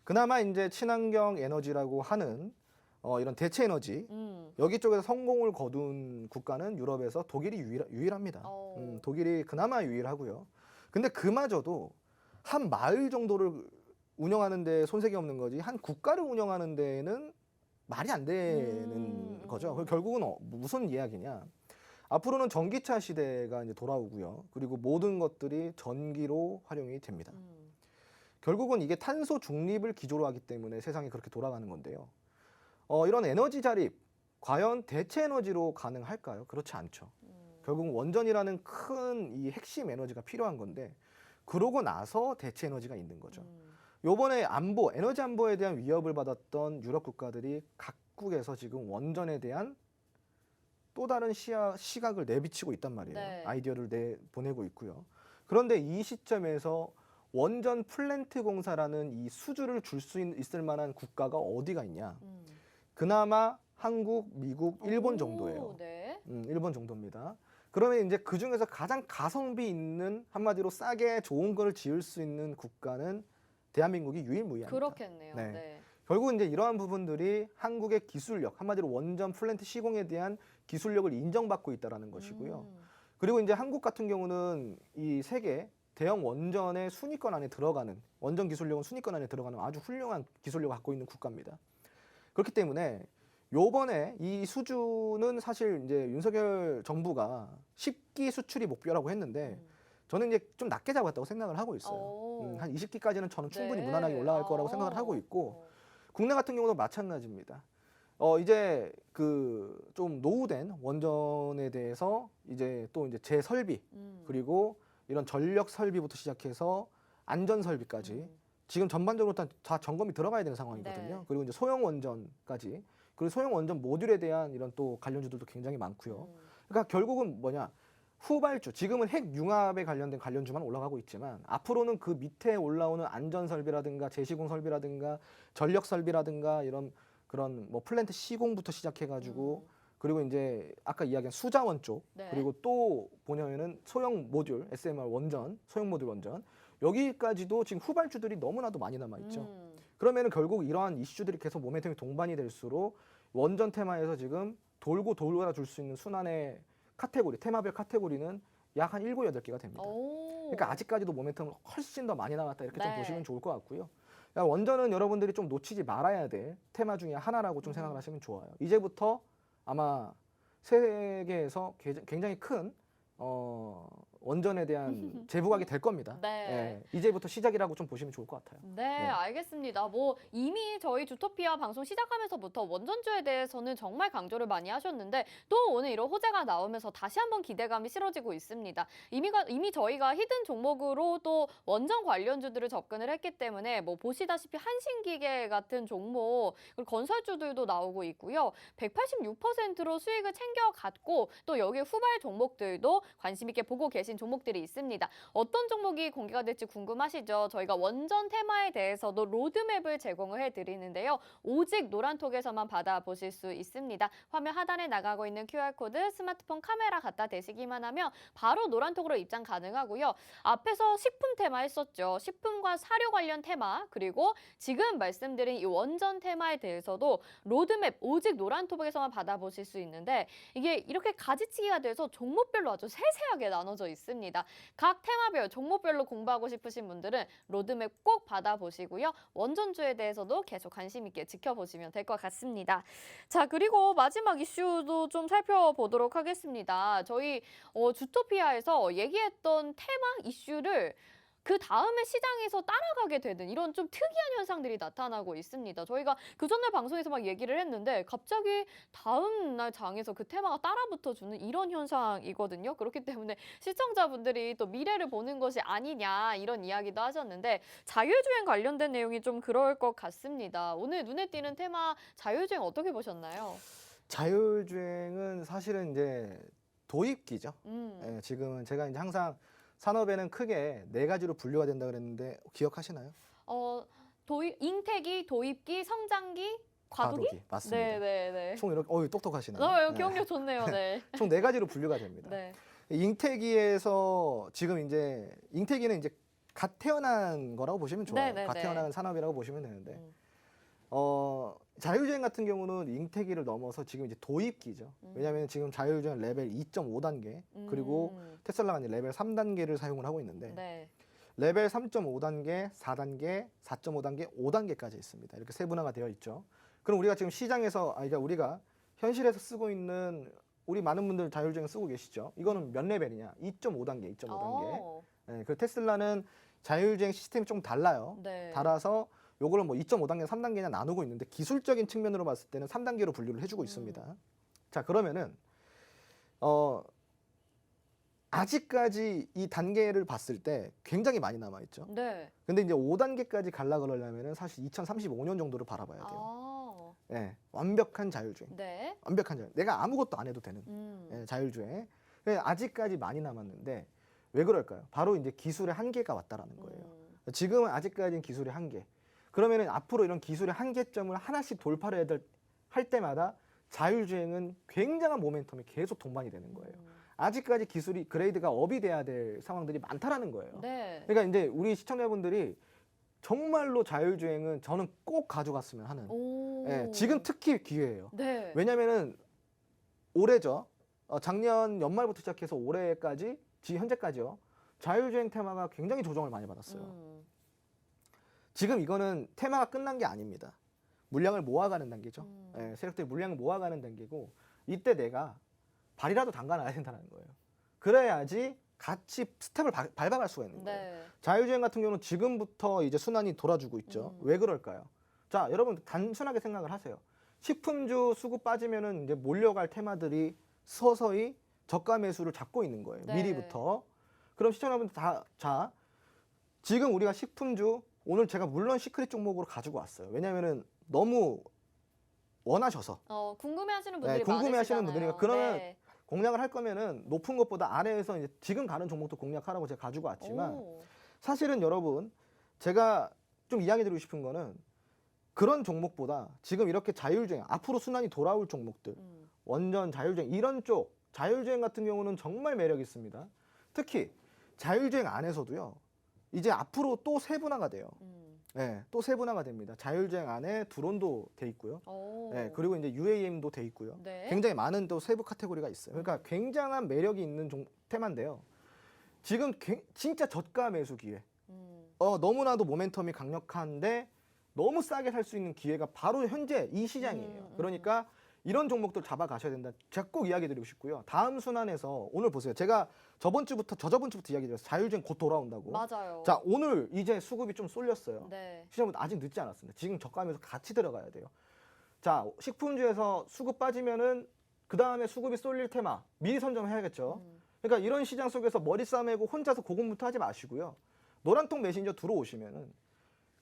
그나마 이제 친환경 에너지라고 하는 이런 대체 에너지 여기 쪽에서 성공을 거둔 국가는 유럽에서 독일이 유일합니다. 독일이 그나마 유일하고요. 근데 그마저도 한 마을 정도를 운영하는 데 손색이 없는 거지 한 국가를 운영하는 데는 말이 안 되는 거죠. 결국은 무슨 이야기냐. 앞으로는 전기차 시대가 이제 돌아오고요. 그리고 모든 것들이 전기로 활용이 됩니다. 결국은 이게 탄소 중립을 기조로 하기 때문에 세상이 그렇게 돌아가는 건데요. 이런 에너지 자립, 과연 대체 에너지로 가능할까요? 그렇지 않죠. 결국 원전이라는 큰 이 핵심 에너지가 필요한 건데 그러고 나서 대체 에너지가 있는 거죠. 요번에 안보, 에너지 안보에 대한 위협을 받았던 유럽 국가들이 각국에서 지금 원전에 대한 또 다른 시각을 내비치고 있단 말이에요. 네. 아이디어를 내보내고 있고요. 그런데 이 시점에서 원전 플랜트 공사라는 이 수주를 줄 수 있을 만한 국가가 어디가 있냐? 그나마 한국, 미국, 일본 오, 정도예요. 네. 일본 정도입니다. 그러면 이제 그 중에서 가장 가성비 있는, 한마디로 싸게 좋은 거를 지을 수 있는 국가는 대한민국이 유일무이합니다. 그렇겠네요. 네. 네. 결국 이제 이러한 부분들이 한국의 기술력, 한마디로 원전 플랜트 시공에 대한 기술력을 인정받고 있다라는 것이고요. 그리고 이제 한국 같은 경우는 이 세계 대형 원전의 순위권 안에 들어가는, 원전 기술력은 순위권 안에 들어가는 아주 훌륭한 기술력을 갖고 있는 국가입니다. 그렇기 때문에 요번에 이 수주는 사실 이제 윤석열 정부가 10기 수출이 목표라고 했는데 저는 이제 좀 낮게 잡았다고 생각을 하고 있어요. 오. 한 20기까지는 저는 충분히 네. 무난하게 올라갈 거라고 아. 생각을 하고 있고 국내 같은 경우도 마찬가지입니다. 이제 그 좀 노후된 원전에 대해서 이제 또 이제 재설비 그리고 이런 전력 설비부터 시작해서 안전 설비까지 지금 전반적으로 다 점검이 들어가야 되는 상황이거든요. 네. 그리고 이제 소형 원전까지 그리고 소형 원전 모듈에 대한 이런 또 관련주들도 굉장히 많고요. 그러니까 결국은 뭐냐? 후발주, 지금은 핵 융합에 관련된 관련주만 올라가고 있지만 앞으로는 그 밑에 올라오는 안전 설비라든가 재시공 설비라든가 전력 설비라든가 이런 그런 뭐 플랜트 시공부터 시작해가지고 그리고 이제 아까 이야기한 수자원 쪽 네. 그리고 또 보냐면은 소형 모듈 SMR 원전, 소형 모듈 원전 여기까지도 지금 후발주들이 너무나도 많이 남아 있죠. 그러면은 결국 이러한 이슈들이 계속 모멘텀이 동반이 될수록 원전 테마에서 지금 돌고 돌아줄 수 있는 순환의 카테고리, 테마별 카테고리는 약 한 7, 8개가 됩니다. 오. 그러니까 아직까지도 모멘텀은 훨씬 더 많이 나왔다 이렇게 좀 네. 보시면 좋을 것 같고요. 그러니까 원전은 여러분들이 좀 놓치지 말아야 될 테마 중에 하나라고 좀 생각을 하시면 좋아요. 이제부터 아마 세계에서 굉장히 큰 원전에 대한 재부각이 될 겁니다. 네. 예, 이제부터 시작이라고 좀 보시면 좋을 것 같아요. 네, 알겠습니다. 뭐 이미 저희 주토피아 방송 시작하면서부터 원전주에 대해서는 정말 강조를 많이 하셨는데 또 오늘 이런 호재가 나오면서 다시 한번 기대감이 실어지고 있습니다. 이미 저희가 히든 종목으로 또 원전 관련주들을 접근을 했기 때문에 뭐 보시다시피 한신기계 같은 종목 그리고 건설주들도 나오고 있고요. 186%로 수익을 챙겨갔고 또 여기 후발 종목들도 관심 있게 보고 계신 종목들이 있습니다. 어떤 종목이 공개가 될지 궁금하시죠? 저희가 원전 테마에 대해서도 로드맵을 제공을 해드리는데요. 오직 노란톡에서만 받아보실 수 있습니다. 화면 하단에 나가고 있는 QR코드 스마트폰 카메라 갖다 대시기만 하면 바로 노란톡으로 입장 가능하고요. 앞에서 식품 테마 했었죠. 식품과 사료 관련 테마 그리고 지금 말씀드린 이 원전 테마에 대해서도 로드맵 오직 노란톡에서만 받아보실 수 있는데 이게 이렇게 가지치기가 돼서 종목별로 아주 세세하게 나눠져 있습니다. 각 테마별, 종목별로 공부하고 싶으신 분들은 로드맵 꼭 받아보시고요. 원전주에 대해서도 계속 관심 있게 지켜보시면 될 것 같습니다. 자, 그리고 마지막 이슈도 좀 살펴보도록 하겠습니다. 저희 주토피아에서 얘기했던 테마 이슈를 그 다음에 시장에서 따라가게 되는 이런 좀 특이한 현상들이 나타나고 있습니다. 저희가 그 전날 방송에서 막 얘기를 했는데 갑자기 다음 날 장에서 그 테마가 따라붙어 주는 이런 현상이거든요. 그렇기 때문에 시청자분들이 또 미래를 보는 것이 아니냐 이런 이야기도 하셨는데 자율주행 관련된 내용이 좀 그럴 것 같습니다. 오늘 눈에 띄는 테마 자율주행 어떻게 보셨나요? 자율주행은 사실은 이제 도입기죠. 예, 지금은 제가 이제 항상 산업에는 크게 4가지로 분류가 된다 그랬는데 기억하시나요? 잉태기, 도입기, 성장기, 과도기? 맞습니다. 네네네. 총 이렇게 똑똑하시네요. 기억력 좋네요. 네. 총 4가지로 분류가 됩니다. 네. 잉태기에서 지금 이제 잉태기는 이제 갓 태어난 거라고 보시면 좋아요. 네네네. 갓 태어난 산업이라고 보시면 되는데 자율주행 같은 경우는 잉태기를 넘어서 지금 이제 도입기죠. 왜냐하면 지금 자율주행 레벨 2.5단계 그리고 테슬라가 이제 레벨 3단계를 사용을 하고 있는데 네. 레벨 3.5단계, 4단계, 4.5단계, 5단계까지 있습니다. 이렇게 세분화가 되어 있죠. 그럼 우리가 지금 시장에서 그러니까 우리가 현실에서 쓰고 있는 우리 많은 분들 자율주행 쓰고 계시죠. 이거는 몇 레벨이냐? 2.5단계, 2.5단계. 네, 그 테슬라는 자율주행 시스템이 좀 달라요. 네. 달아서 요거를 뭐 2.5단계, 3단계냐 나누고 있는데 기술적인 측면으로 봤을 때는 3단계로 분류를 해주고 있습니다. 자, 그러면은 아직까지 이 단계를 봤을 때 굉장히 많이 남아 있죠. 네. 근데 이제 5단계까지 갈라 그러려면은 사실 2035년 정도를 바라봐야 돼요. 아. 예, 완벽한 자율주행. 네. 완벽한 자율. 내가 아무것도 안 해도 되는 음. 예, 자율주행. 아직까지 많이 남았는데 왜 그럴까요? 바로 이제 기술의 한계가 왔다라는 거예요. 지금은 아직까지는 기술의 한계. 그러면은 앞으로 이런 기술의 한계점을 하나씩 돌파를 할 때마다 자율주행은 굉장한 모멘텀이 계속 동반이 되는 거예요. 아직까지 기술이 그레이드가 업이 돼야 될 상황들이 많다라는 거예요. 네. 그러니까 이제 우리 시청자분들이 정말로 자율주행은 저는 꼭 가져갔으면 하는. 오. 예, 지금 특히 기회예요. 네. 왜냐면은 올해죠. 작년 연말부터 시작해서 올해까지, 지금 현재까지요. 자율주행 테마가 굉장히 조정을 많이 받았어요. 지금 이거는 테마가 끝난 게 아닙니다. 물량을 모아가는 단계죠. 예, 세력들이 물량을 모아가는 단계고 이때 내가 발이라도 담가놔야 된다는 거예요. 그래야지 같이 스텝을 밟아갈 수가 있는 거예요. 네. 자율주행 같은 경우는 지금부터 이제 순환이 돌아주고 있죠. 왜 그럴까요? 자, 여러분 단순하게 생각을 하세요. 식품주 수급 빠지면은 이제 몰려갈 테마들이 서서히 저가 매수를 잡고 있는 거예요. 네. 미리부터. 그럼 시청자분들 자, 지금 우리가 식품주 오늘 제가 물론 시크릿 종목으로 가지고 왔어요. 왜냐면은 너무 원하셔서. 궁금해하시는 분들이 네, 궁금해하시는 많으시잖아요. 분들이니까 그러면 네. 공략을 할 거면은 높은 것보다 아래에서 이제 지금 가는 종목도 공략하라고 제가 가지고 왔지만 오. 사실은 여러분 제가 좀 이야기 드리고 싶은 거는 그런 종목보다 지금 이렇게 자율주행 앞으로 순환이 돌아올 종목들 완전 자율주행 이런 쪽 자율주행 같은 경우는 정말 매력 있습니다. 특히 자율주행 안에서도요. 이제 앞으로 또 세분화가 돼요. 네, 또 세분화가 됩니다. 자율주행 안에 드론도 돼 있고요. 네, 그리고 이제 UAM도 돼 있고요. 네. 굉장히 많은 또 세부 카테고리가 있어요. 그러니까 굉장한 매력이 있는 테마인데요. 지금 진짜 저가 매수 기회. 너무나도 모멘텀이 강력한데 너무 싸게 살 수 있는 기회가 바로 현재 이 시장이에요. 그러니까 이런 종목들 잡아가셔야 된다. 제가 꼭 이야기 드리고 싶고요. 다음 순환에서 오늘 보세요. 제가 저저번 주부터 이야기 드렸어요. 자율주행 곧 돌아온다고. 맞아요. 자, 오늘 이제 수급이 좀 쏠렸어요. 네. 시장은 아직 늦지 않았습니다. 지금 저가하면서 같이 들어가야 돼요. 자, 식품주에서 수급 빠지면은 그 다음에 수급이 쏠릴 테마 미리 선점해야겠죠. 그러니까 이런 시장 속에서 머리 싸매고 혼자서 고군분투 하지 마시고요. 노란통 메신저 들어오시면은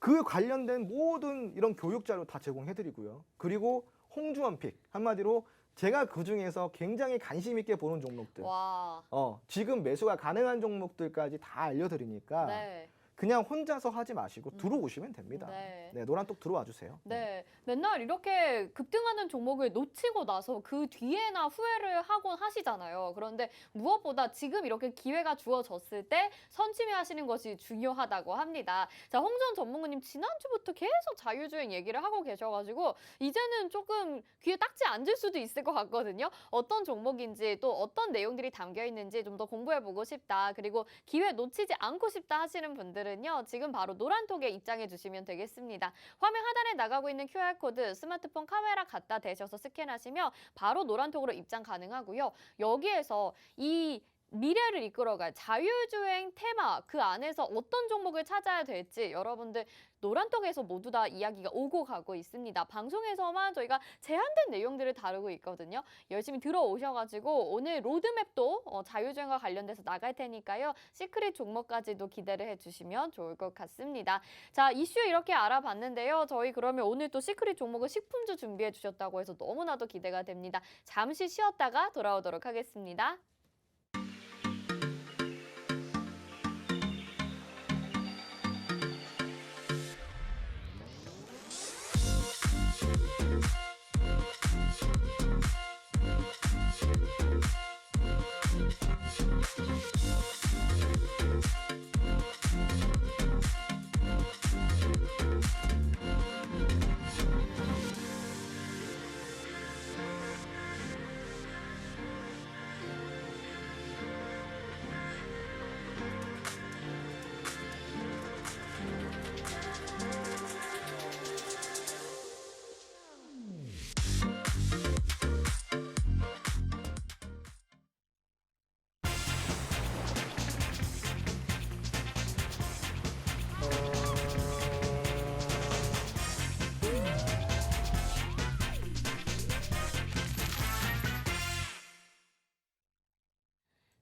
그 관련된 모든 이런 교육 자료 다 제공해드리고요. 그리고 홍주원픽 한마디로 제가 그 중에서 굉장히 관심 있게 보는 종목들, 와. 지금 매수가 가능한 종목들까지 다 알려드리니까 네. 그냥 혼자서 하지 마시고 들어오시면 됩니다. 네. 네, 노란톡 들어와 주세요. 네, 맨날 이렇게 급등하는 종목을 놓치고 나서 그 뒤에나 후회를 하곤 하시잖아요. 그런데 무엇보다 지금 이렇게 기회가 주어졌을 때 선취하시는 것이 중요하다고 합니다. 자, 홍준 전문가님 지난주부터 계속 자율주행 얘기를 하고 계셔가지고 이제는 조금 귀에 딱지 앉을 수도 있을 것 같거든요. 어떤 종목인지 또 어떤 내용들이 담겨 있는지 좀 더 공부해보고 싶다. 그리고 기회 놓치지 않고 싶다 하시는 분들은요. 지금 바로 노란톡에 입장해 주시면 되겠습니다. 화면 하단에 나가고 있는 QR코드 스마트폰 카메라 갖다 대셔서 스캔하시면 바로 노란톡으로 입장 가능하고요. 여기에서 이 미래를 이끌어갈 자율주행 테마 그 안에서 어떤 종목을 찾아야 될지 여러분들 노란톡에서 모두 다 이야기가 오고 가고 있습니다. 방송에서만 저희가 제한된 내용들을 다루고 있거든요. 열심히 들어오셔가지고 오늘 로드맵도 자율주행과 관련돼서 나갈 테니까요. 시크릿 종목까지도 기대를 해주시면 좋을 것 같습니다. 자, 이슈 이렇게 알아봤는데요. 저희 그러면 오늘 또 시크릿 종목을 식품주 준비해 주셨다고 해서 너무나도 기대가 됩니다. 잠시 쉬었다가 돌아오도록 하겠습니다.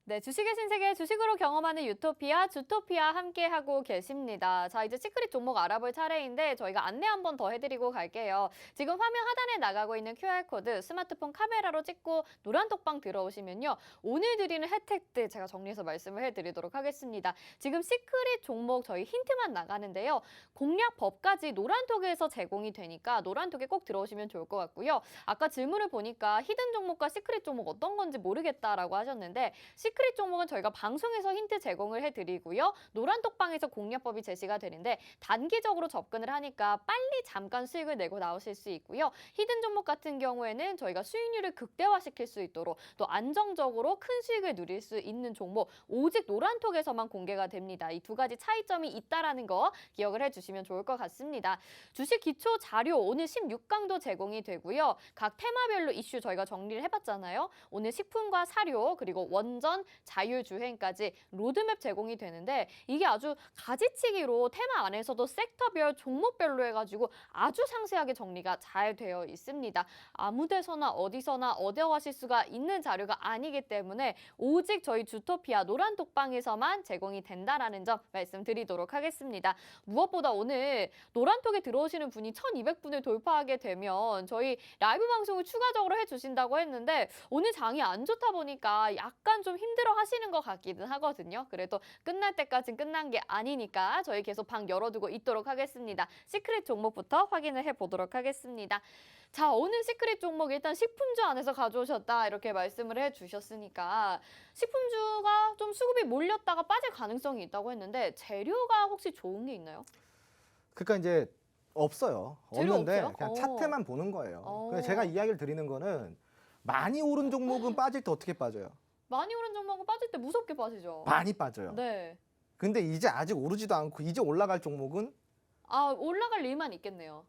네, 주식의 신세계 주식으로 경험하는 유토피아, 주토피아 함께하고 계십니다. 자, 이제 시크릿 종목 알아볼 차례인데 저희가 안내 한 번 더 해드리고 갈게요. 지금 화면 하단에 나가고 있는 QR코드 스마트폰 카메라로 찍고 노란톡방 들어오시면요. 오늘 드리는 혜택들 제가 정리해서 말씀을 해드리도록 하겠습니다. 지금 시크릿 종목 저희 힌트만 나가는데요. 공략법까지 노란톡에서 제공이 되니까 노란톡에 꼭 들어오시면 좋을 것 같고요. 아까 질문을 보니까 히든 종목과 시크릿 종목 어떤 건지 모르겠다라고 하셨는데 시크릿 종목은 저희가 방송에서 힌트 제공을 해드리고요. 노란톡방에서 공략법이 제시가 되는데 단기적으로 접근을 하니까 빨리 잠깐 수익을 내고 나오실 수 있고요. 히든 종목 같은 경우에는 저희가 수익률을 극대화시킬 수 있도록 또 안정적으로 큰 수익을 누릴 수 있는 종목 오직 노란톡에서만 공개가 됩니다. 이 두 가지 차이점이 있다라는 거 기억을 해주시면 좋을 것 같습니다. 주식 기초 자료 오늘 16강도 제공이 되고요. 각 테마별로 이슈 저희가 정리를 해봤잖아요. 오늘 식품과 사료 그리고 원전 자율주행까지 로드맵 제공이 되는데 이게 아주 가지치기로 테마 안에서도 섹터별, 종목별로 해가지고 아주 상세하게 정리가 잘 되어 있습니다. 아무 데서나 어디서나 얻어가실 수가 있는 자료가 아니기 때문에 오직 저희 주토피아 노란톡방에서만 제공이 된다라는 점 말씀드리도록 하겠습니다. 무엇보다 오늘 노란톡에 들어오시는 분이 1,200분을 돌파하게 되면 저희 라이브 방송을 추가적으로 해주신다고 했는데 오늘 장이 안 좋다 보니까 약간 좀 힘들어 하시는 것 같기는 하거든요. 그래도 끝날 때까지는 끝난 게 아니니까 저희 계속 방 열어두고 있도록 하겠습니다. 시크릿 종목부터 확인을 해보도록 하겠습니다. 자, 오늘 시크릿 종목 일단 식품주 안에서 가져오셨다 이렇게 말씀을 해주셨으니까 식품주가 좀 수급이 몰렸다가 빠질 가능성이 있다고 했는데 재료가 혹시 좋은 게 있나요? 그러니까 이제 없어요. 재료 없는데 없어요? 그냥 차트만 보는 거예요. 어. 근데 제가 이야기를 드리는 거는 많이 오른 종목은 빠질 때 어떻게 빠져요? 많이 오른 종목은 빠질 때 무섭게 빠지죠. 많이 빠져요. 네. 근데 이제 아직 오르지도 않고 이제 올라갈 종목은 아, 올라갈 일만 있겠네요.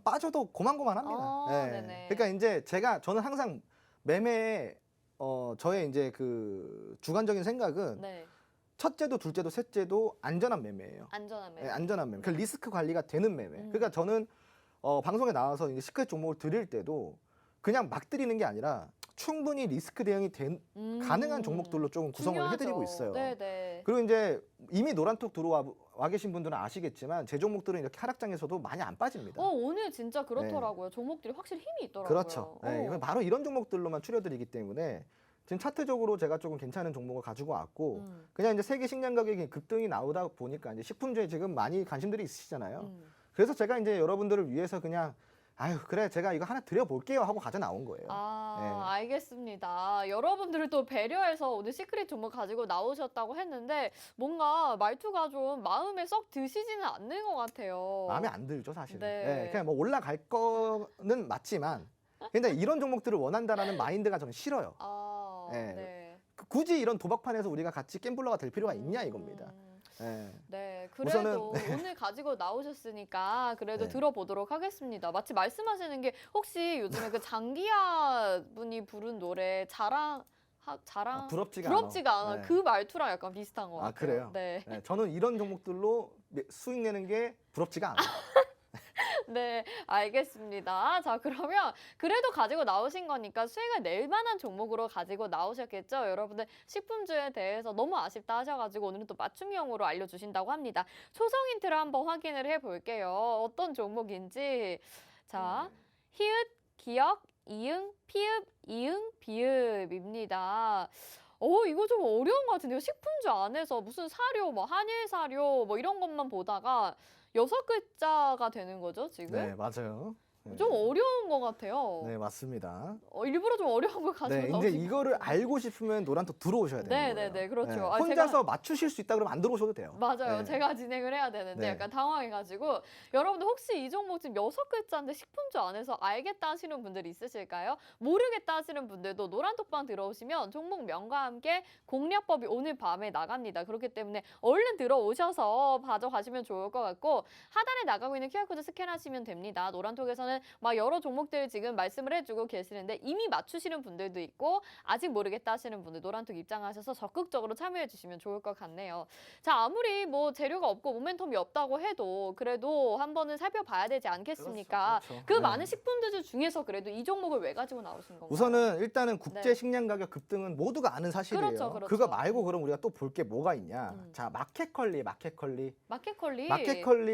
빠져도 고만고만합니다. 아, 네네. 그러니까 이제 저는 항상 매매 저의 이제 그 주관적인 생각은 네. 첫째도 둘째도 셋째도 안전한 매매예요. 안전한 매매. 안전한 매매. 그 리스크 관리가 되는 매매. 그러니까 저는 방송에 나와서 이제 시크릿 종목을 드릴 때도 그냥 막 드리는 게 아니라 충분히 리스크 대응이 가능한 종목들로 조금 구성을 중요하죠. 해드리고 있어요. 네네. 그리고 이제 이미 노란톡 들어와 계신 분들은 아시겠지만 제 종목들은 이렇게 하락장에서도 많이 안 빠집니다. 오늘 진짜 그렇더라고요. 종목들이 확실히 힘이 있더라고요. 그렇죠. 이건 바로 이런 종목들로만 추려드리기 때문에 지금 차트적으로 제가 조금 괜찮은 종목을 가지고 왔고 그냥 이제 세계 식량 가격이 급등이 나오다 보니까 이제 식품주에 지금 많이 관심들이 있으시잖아요. 그래서 제가 이제 여러분들을 위해서 그냥 아유 그래 제가 이거 하나 드려볼게요 하고 가져 나온 거예요. 알겠습니다. 여러분들을 또 배려해서 오늘 시크릿 종목 가지고 나오셨다고 했는데 뭔가 말투가 좀 마음에 썩 드시지는 않는 것 같아요. 마음에 안 들죠 사실은. 네. 그냥 뭐 올라갈 거는 맞지만 근데 이런 종목들을 원한다라는 마인드가 저는 싫어요. 네. 굳이 이런 도박판에서 우리가 같이 갬블러가 될 필요가 있냐 이겁니다. 네, 그래도 우선은 오늘 가지고 나오셨으니까 그래도 네. 들어보도록 하겠습니다. 마치 말씀하시는 게 혹시 요즘에 그 장기하 분이 부른 노래 자랑 부럽지가 않아. 않아. 네. 그 말투랑 약간 비슷한 것 같아요. 그래요? 네. 저는 이런 종목들로 수익 내는 게 부럽지가 않아요. 네, 알겠습니다. 자, 그러면 그래도 가지고 나오신 거니까 수익을 낼 만한 종목으로 가지고 나오셨겠죠? 여러분들 식품주에 대해서 너무 아쉽다 하셔가지고 오늘은 또 맞춤형으로 알려주신다고 합니다. 초성 힌트를 한번 확인을 해볼게요. 어떤 종목인지. 자, 히읗, 기역, 이응, 피읍, 이응, 비읍입니다. 이거 좀 어려운 것 같은데요. 식품주 안에서 무슨 사료, 뭐 한일 사료, 뭐 이런 것만 보다가 6글자가 되는 거죠, 지금? 네, 맞아요. 좀 어려운 것 같아요. 네, 맞습니다. 일부러 좀 어려운 걸 가지고 이제 나오신 이거를 것 같아요. 알고 싶으면 노란톡 들어오셔야 되는 거예요. 네, 그렇죠. 혼자서 맞추실 수 있다 그러면 안 들어오셔도 돼요. 맞아요. 네. 제가 진행을 해야 되는데 네. 약간 당황해가지고 여러분들 혹시 이 종목 지금 6글자인데 식품주 안에서 알겠다 하시는 분들 있으실까요? 모르겠다 하시는 분들도 노란톡방 들어오시면 종목 명과 함께 공략법이 오늘 밤에 나갑니다. 그렇기 때문에 얼른 들어오셔서 가져가시면 좋을 것 같고 하단에 나가고 있는 QR코드 스캔하시면 됩니다. 노란톡에서는 대해서는 막 여러 종목들을 지금 말씀을 해주고 계시는데 이미 맞추시는 분들도 있고 아직 모르겠다 하시는 분들 노란톡 입장하셔서 적극적으로 참여해 주시면 좋을 것 같네요. 자, 아무리 뭐 재료가 없고 모멘텀이 없다고 해도 그래도 한 번은 살펴봐야 되지 않겠습니까? 그렇죠. 그 네. 많은 식품들 중에서 그래도 이 종목을 왜 가지고 나오신 건가요? 우선은 일단은 국제 네. 식량 가격 급등은 모두가 아는 사실이에요. 그렇죠. 그거 말고 그럼 우리가 또 볼 게 뭐가 있냐? 음. 자, 마켓컬리. 마켓컬리.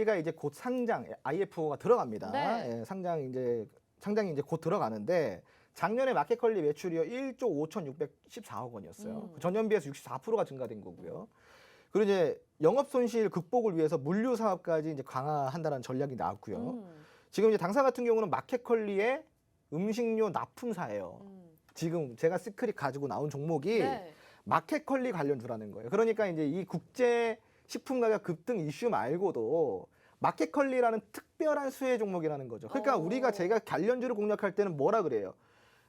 가 이제 곧 상장, IFO가 들어갑니다. 네. 예, 상장이 이제 곧 들어가는데 작년에 마켓컬리 매출이요 1조 5,614억 원이었어요. 전년 비해서 64%가 증가된 거고요. 그리고 이제 영업 손실 극복을 위해서 물류 사업까지 이제 강화한다는 전략이 나왔고요. 지금 이제 당사 같은 경우는 마켓컬리의 음식료 납품사예요. 지금 제가 시크릿 가지고 나온 종목이 네. 마켓컬리 관련주라는 거예요. 그러니까 이제 이 국제 식품 가격 급등 이슈 말고도 마켓컬리라는 특별한 수혜 종목이라는 거죠. 그러니까 오. 제가 관련주를 공략할 때는 뭐라 그래요?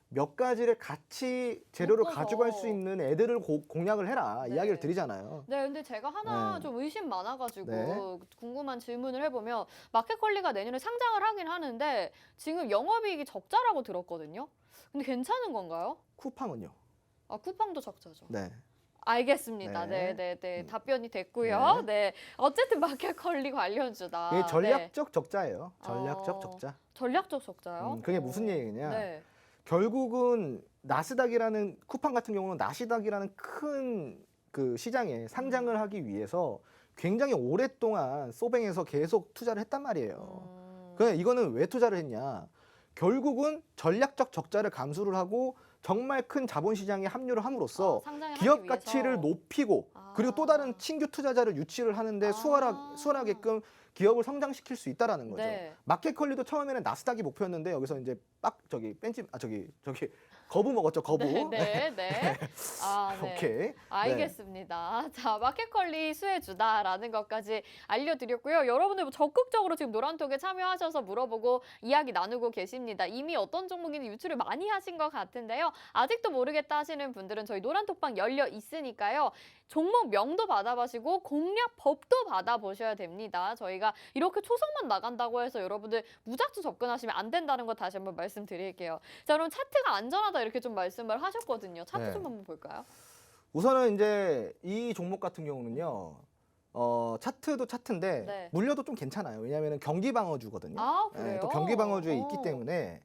몇 가지를 같이 재료를 묶어서. 가져갈 수 있는 애들을 공략을 해라 네. 이야기를 드리잖아요. 네, 근데 제가 하나 네. 좀 의심 많아가지고 네. 궁금한 질문을 해보면 마켓컬리가 내년에 상장을 하긴 하는데 지금 영업이익이 적자라고 들었거든요. 근데 괜찮은 건가요? 쿠팡은요? 아, 쿠팡도 적자죠. 네. 알겠습니다. 네. 네. 답변이 됐고요. 네. 어쨌든 마켓컬리 관련주다. 이게 네. 전략적 적자예요. 전략적 어, 적자. 전략적 적자요? 그게 무슨 얘기냐? 네. 결국은 나스닥이라는 쿠팡 같은 경우는 나스닥이라는 큰 그 시장에 상장을 하기 위해서 굉장히 오랫동안 소뱅에서 계속 투자를 했단 말이에요. 그래 이거는 왜 투자를 했냐? 결국은 전략적 적자를 감수를 하고 정말 큰 자본시장에 합류를 함으로써 상장을 기업 하기 위해서. 가치를 높이고 그리고 또 다른 신규 투자자를 유치를 하는데 수월하게끔 기업을 성장시킬 수 있다라는 거죠. 네. 마켓컬리도 처음에는 나스닥이 목표였는데 여기서 이제 거부 먹었죠. 거부. 네. 아, 네. 오케이. 알겠습니다. 자, 마켓컬리 수혜주다라는 것까지 알려드렸고요. 여러분들 뭐 적극적으로 지금 노란톡에 참여하셔서 물어보고 이야기 나누고 계십니다. 이미 어떤 종목인지 유출을 많이 하신 것 같은데요. 아직도 모르겠다 하시는 분들은 저희 노란톡방 열려 있으니까요. 종목 명도 받아보시고 공략 법도 받아보셔야 됩니다. 저희가 이렇게 초성만 나간다고 해서 여러분들 무작정 접근하시면 안 된다는 거 다시 한번 말씀드릴게요. 자, 그럼 차트가 안전하다 이렇게 좀 말씀을 하셨거든요. 차트 네. 좀 한번 볼까요? 우선은 이제 이 종목 같은 경우는요. 차트도 차트인데 네. 물려도 좀 괜찮아요. 왜냐하면 경기 방어주거든요. 아, 그래요? 또 경기 방어주에 있기 어. 때문에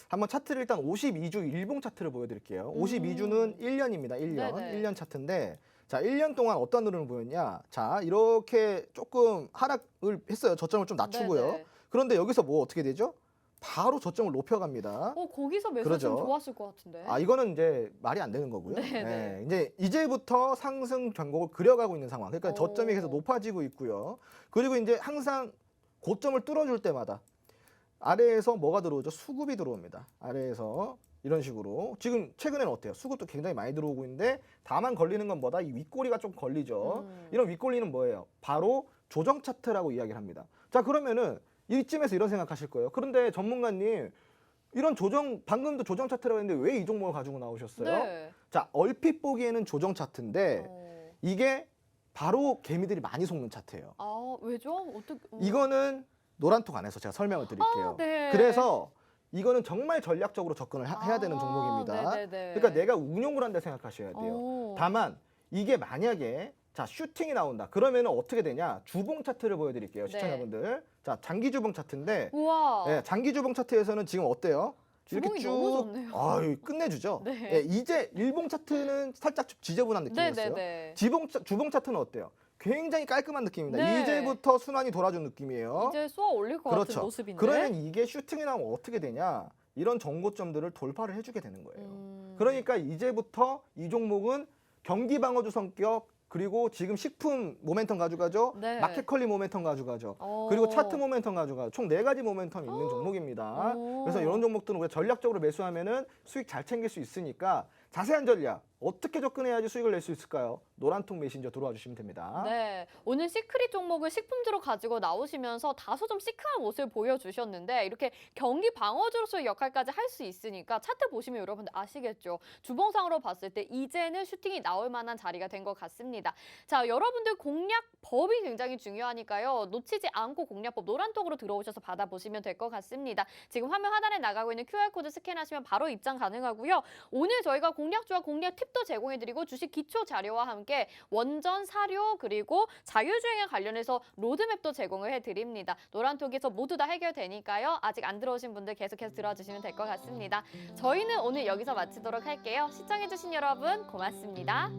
한번 차트를 일단 52주 일봉 차트를 보여드릴게요. 52주는 1년입니다. 1년. 네네. 1년 차트인데 자 1년 동안 어떤 흐름을 보였냐. 자 이렇게 조금 하락을 했어요. 저점을 좀 낮추고요. 네네. 그런데 여기서 뭐 어떻게 되죠? 바로 저점을 높여갑니다. 거기서 매수 그러죠. 좀 좋았을 것 같은데. 아 이거는 이제 말이 안 되는 거고요. 네네. 이제부터 상승 경곡을 그려가고 있는 상황. 그러니까 오. 저점이 계속 높아지고 있고요. 그리고 이제 항상 고점을 뚫어줄 때마다 아래에서 뭐가 들어오죠? 수급이 들어옵니다. 아래에서 이런 식으로 지금 최근에는 어때요? 수급도 굉장히 많이 들어오고 있는데 다만 걸리는 건 뭐다? 이 윗꼬리가 좀 걸리죠. 이런 윗꼬리는 뭐예요? 바로 조정 차트라고 이야기를 합니다. 자 그러면은 이쯤에서 이런 생각하실 거예요. 그런데 전문가님 이런 방금도 조정 차트라고 했는데 왜 이 종목을 가지고 나오셨어요? 네. 자 얼핏 보기에는 조정 차트인데 이게 바로 개미들이 많이 속는 차트예요. 아, 왜죠? 어떻게? 이거는 노란톡 안에서 제가 설명을 드릴게요. 네. 그래서 이거는 정말 전략적으로 접근을 해야 되는 종목입니다. 네네네. 그러니까 내가 운용을 한다 생각하셔야 돼요. 오. 다만 이게 만약에 자 슈팅이 나온다. 그러면 어떻게 되냐? 주봉 차트를 보여드릴게요, 네. 시청자분들. 자 장기 주봉 차트인데, 우와. 예, 장기 주봉 차트에서는 지금 어때요? 주봉이 너무 좋네요. 아유 끝내주죠. 네. 예, 이제 일봉 차트는 살짝 좀 지저분한 느낌이었어요. 네네네. 주봉 차트는 어때요? 굉장히 깔끔한 느낌입니다. 네. 이제부터 순환이 돌아준 느낌이에요. 이제 쏘아 올릴 것 같은 모습인데. 그러면 이게 슈팅이 나오면 어떻게 되냐? 이런 정고점들을 돌파를 해주게 되는 거예요. 그러니까 이제부터 이 종목은 경기 방어주 성격 그리고 지금 식품 모멘텀 가져가죠. 네. 마켓컬리 모멘텀 가져가죠. 그리고 차트 모멘텀 가져가죠. 총 4가지 모멘텀이 있는 종목입니다. 오. 그래서 이런 종목들은 우리가 전략적으로 매수하면은 수익 잘 챙길 수 있으니까 자세한 전략 어떻게 접근해야지 수익을 낼 수 있을까요? 노란통 메신저 들어와 주시면 됩니다. 네, 오늘 시크릿 종목을 식품주로 가지고 나오시면서 다소 좀 시크한 모습을 보여주셨는데 이렇게 경기 방어주로서의 역할까지 할 수 있으니까 차트 보시면 여러분들 아시겠죠? 주봉상으로 봤을 때 이제는 슈팅이 나올 만한 자리가 된 것 같습니다. 자, 여러분들 공략법이 굉장히 중요하니까요. 놓치지 않고 공략법 노란통으로 들어오셔서 받아보시면 될 것 같습니다. 지금 화면 하단에 나가고 있는 QR코드 스캔하시면 바로 입장 가능하고요. 오늘 저희가 공략주와 공략 팁도 제공해드리고 주식 기초 자료와 함께 원전, 사료 그리고 자율주행에 관련해서 로드맵도 제공을 해드립니다. 노란톡에서 모두 다 해결되니까요. 아직 안 들어오신 분들 계속해서 들어주시면 될 것 같습니다. 저희는 오늘 여기서 마치도록 할게요. 시청해주신 여러분 고맙습니다.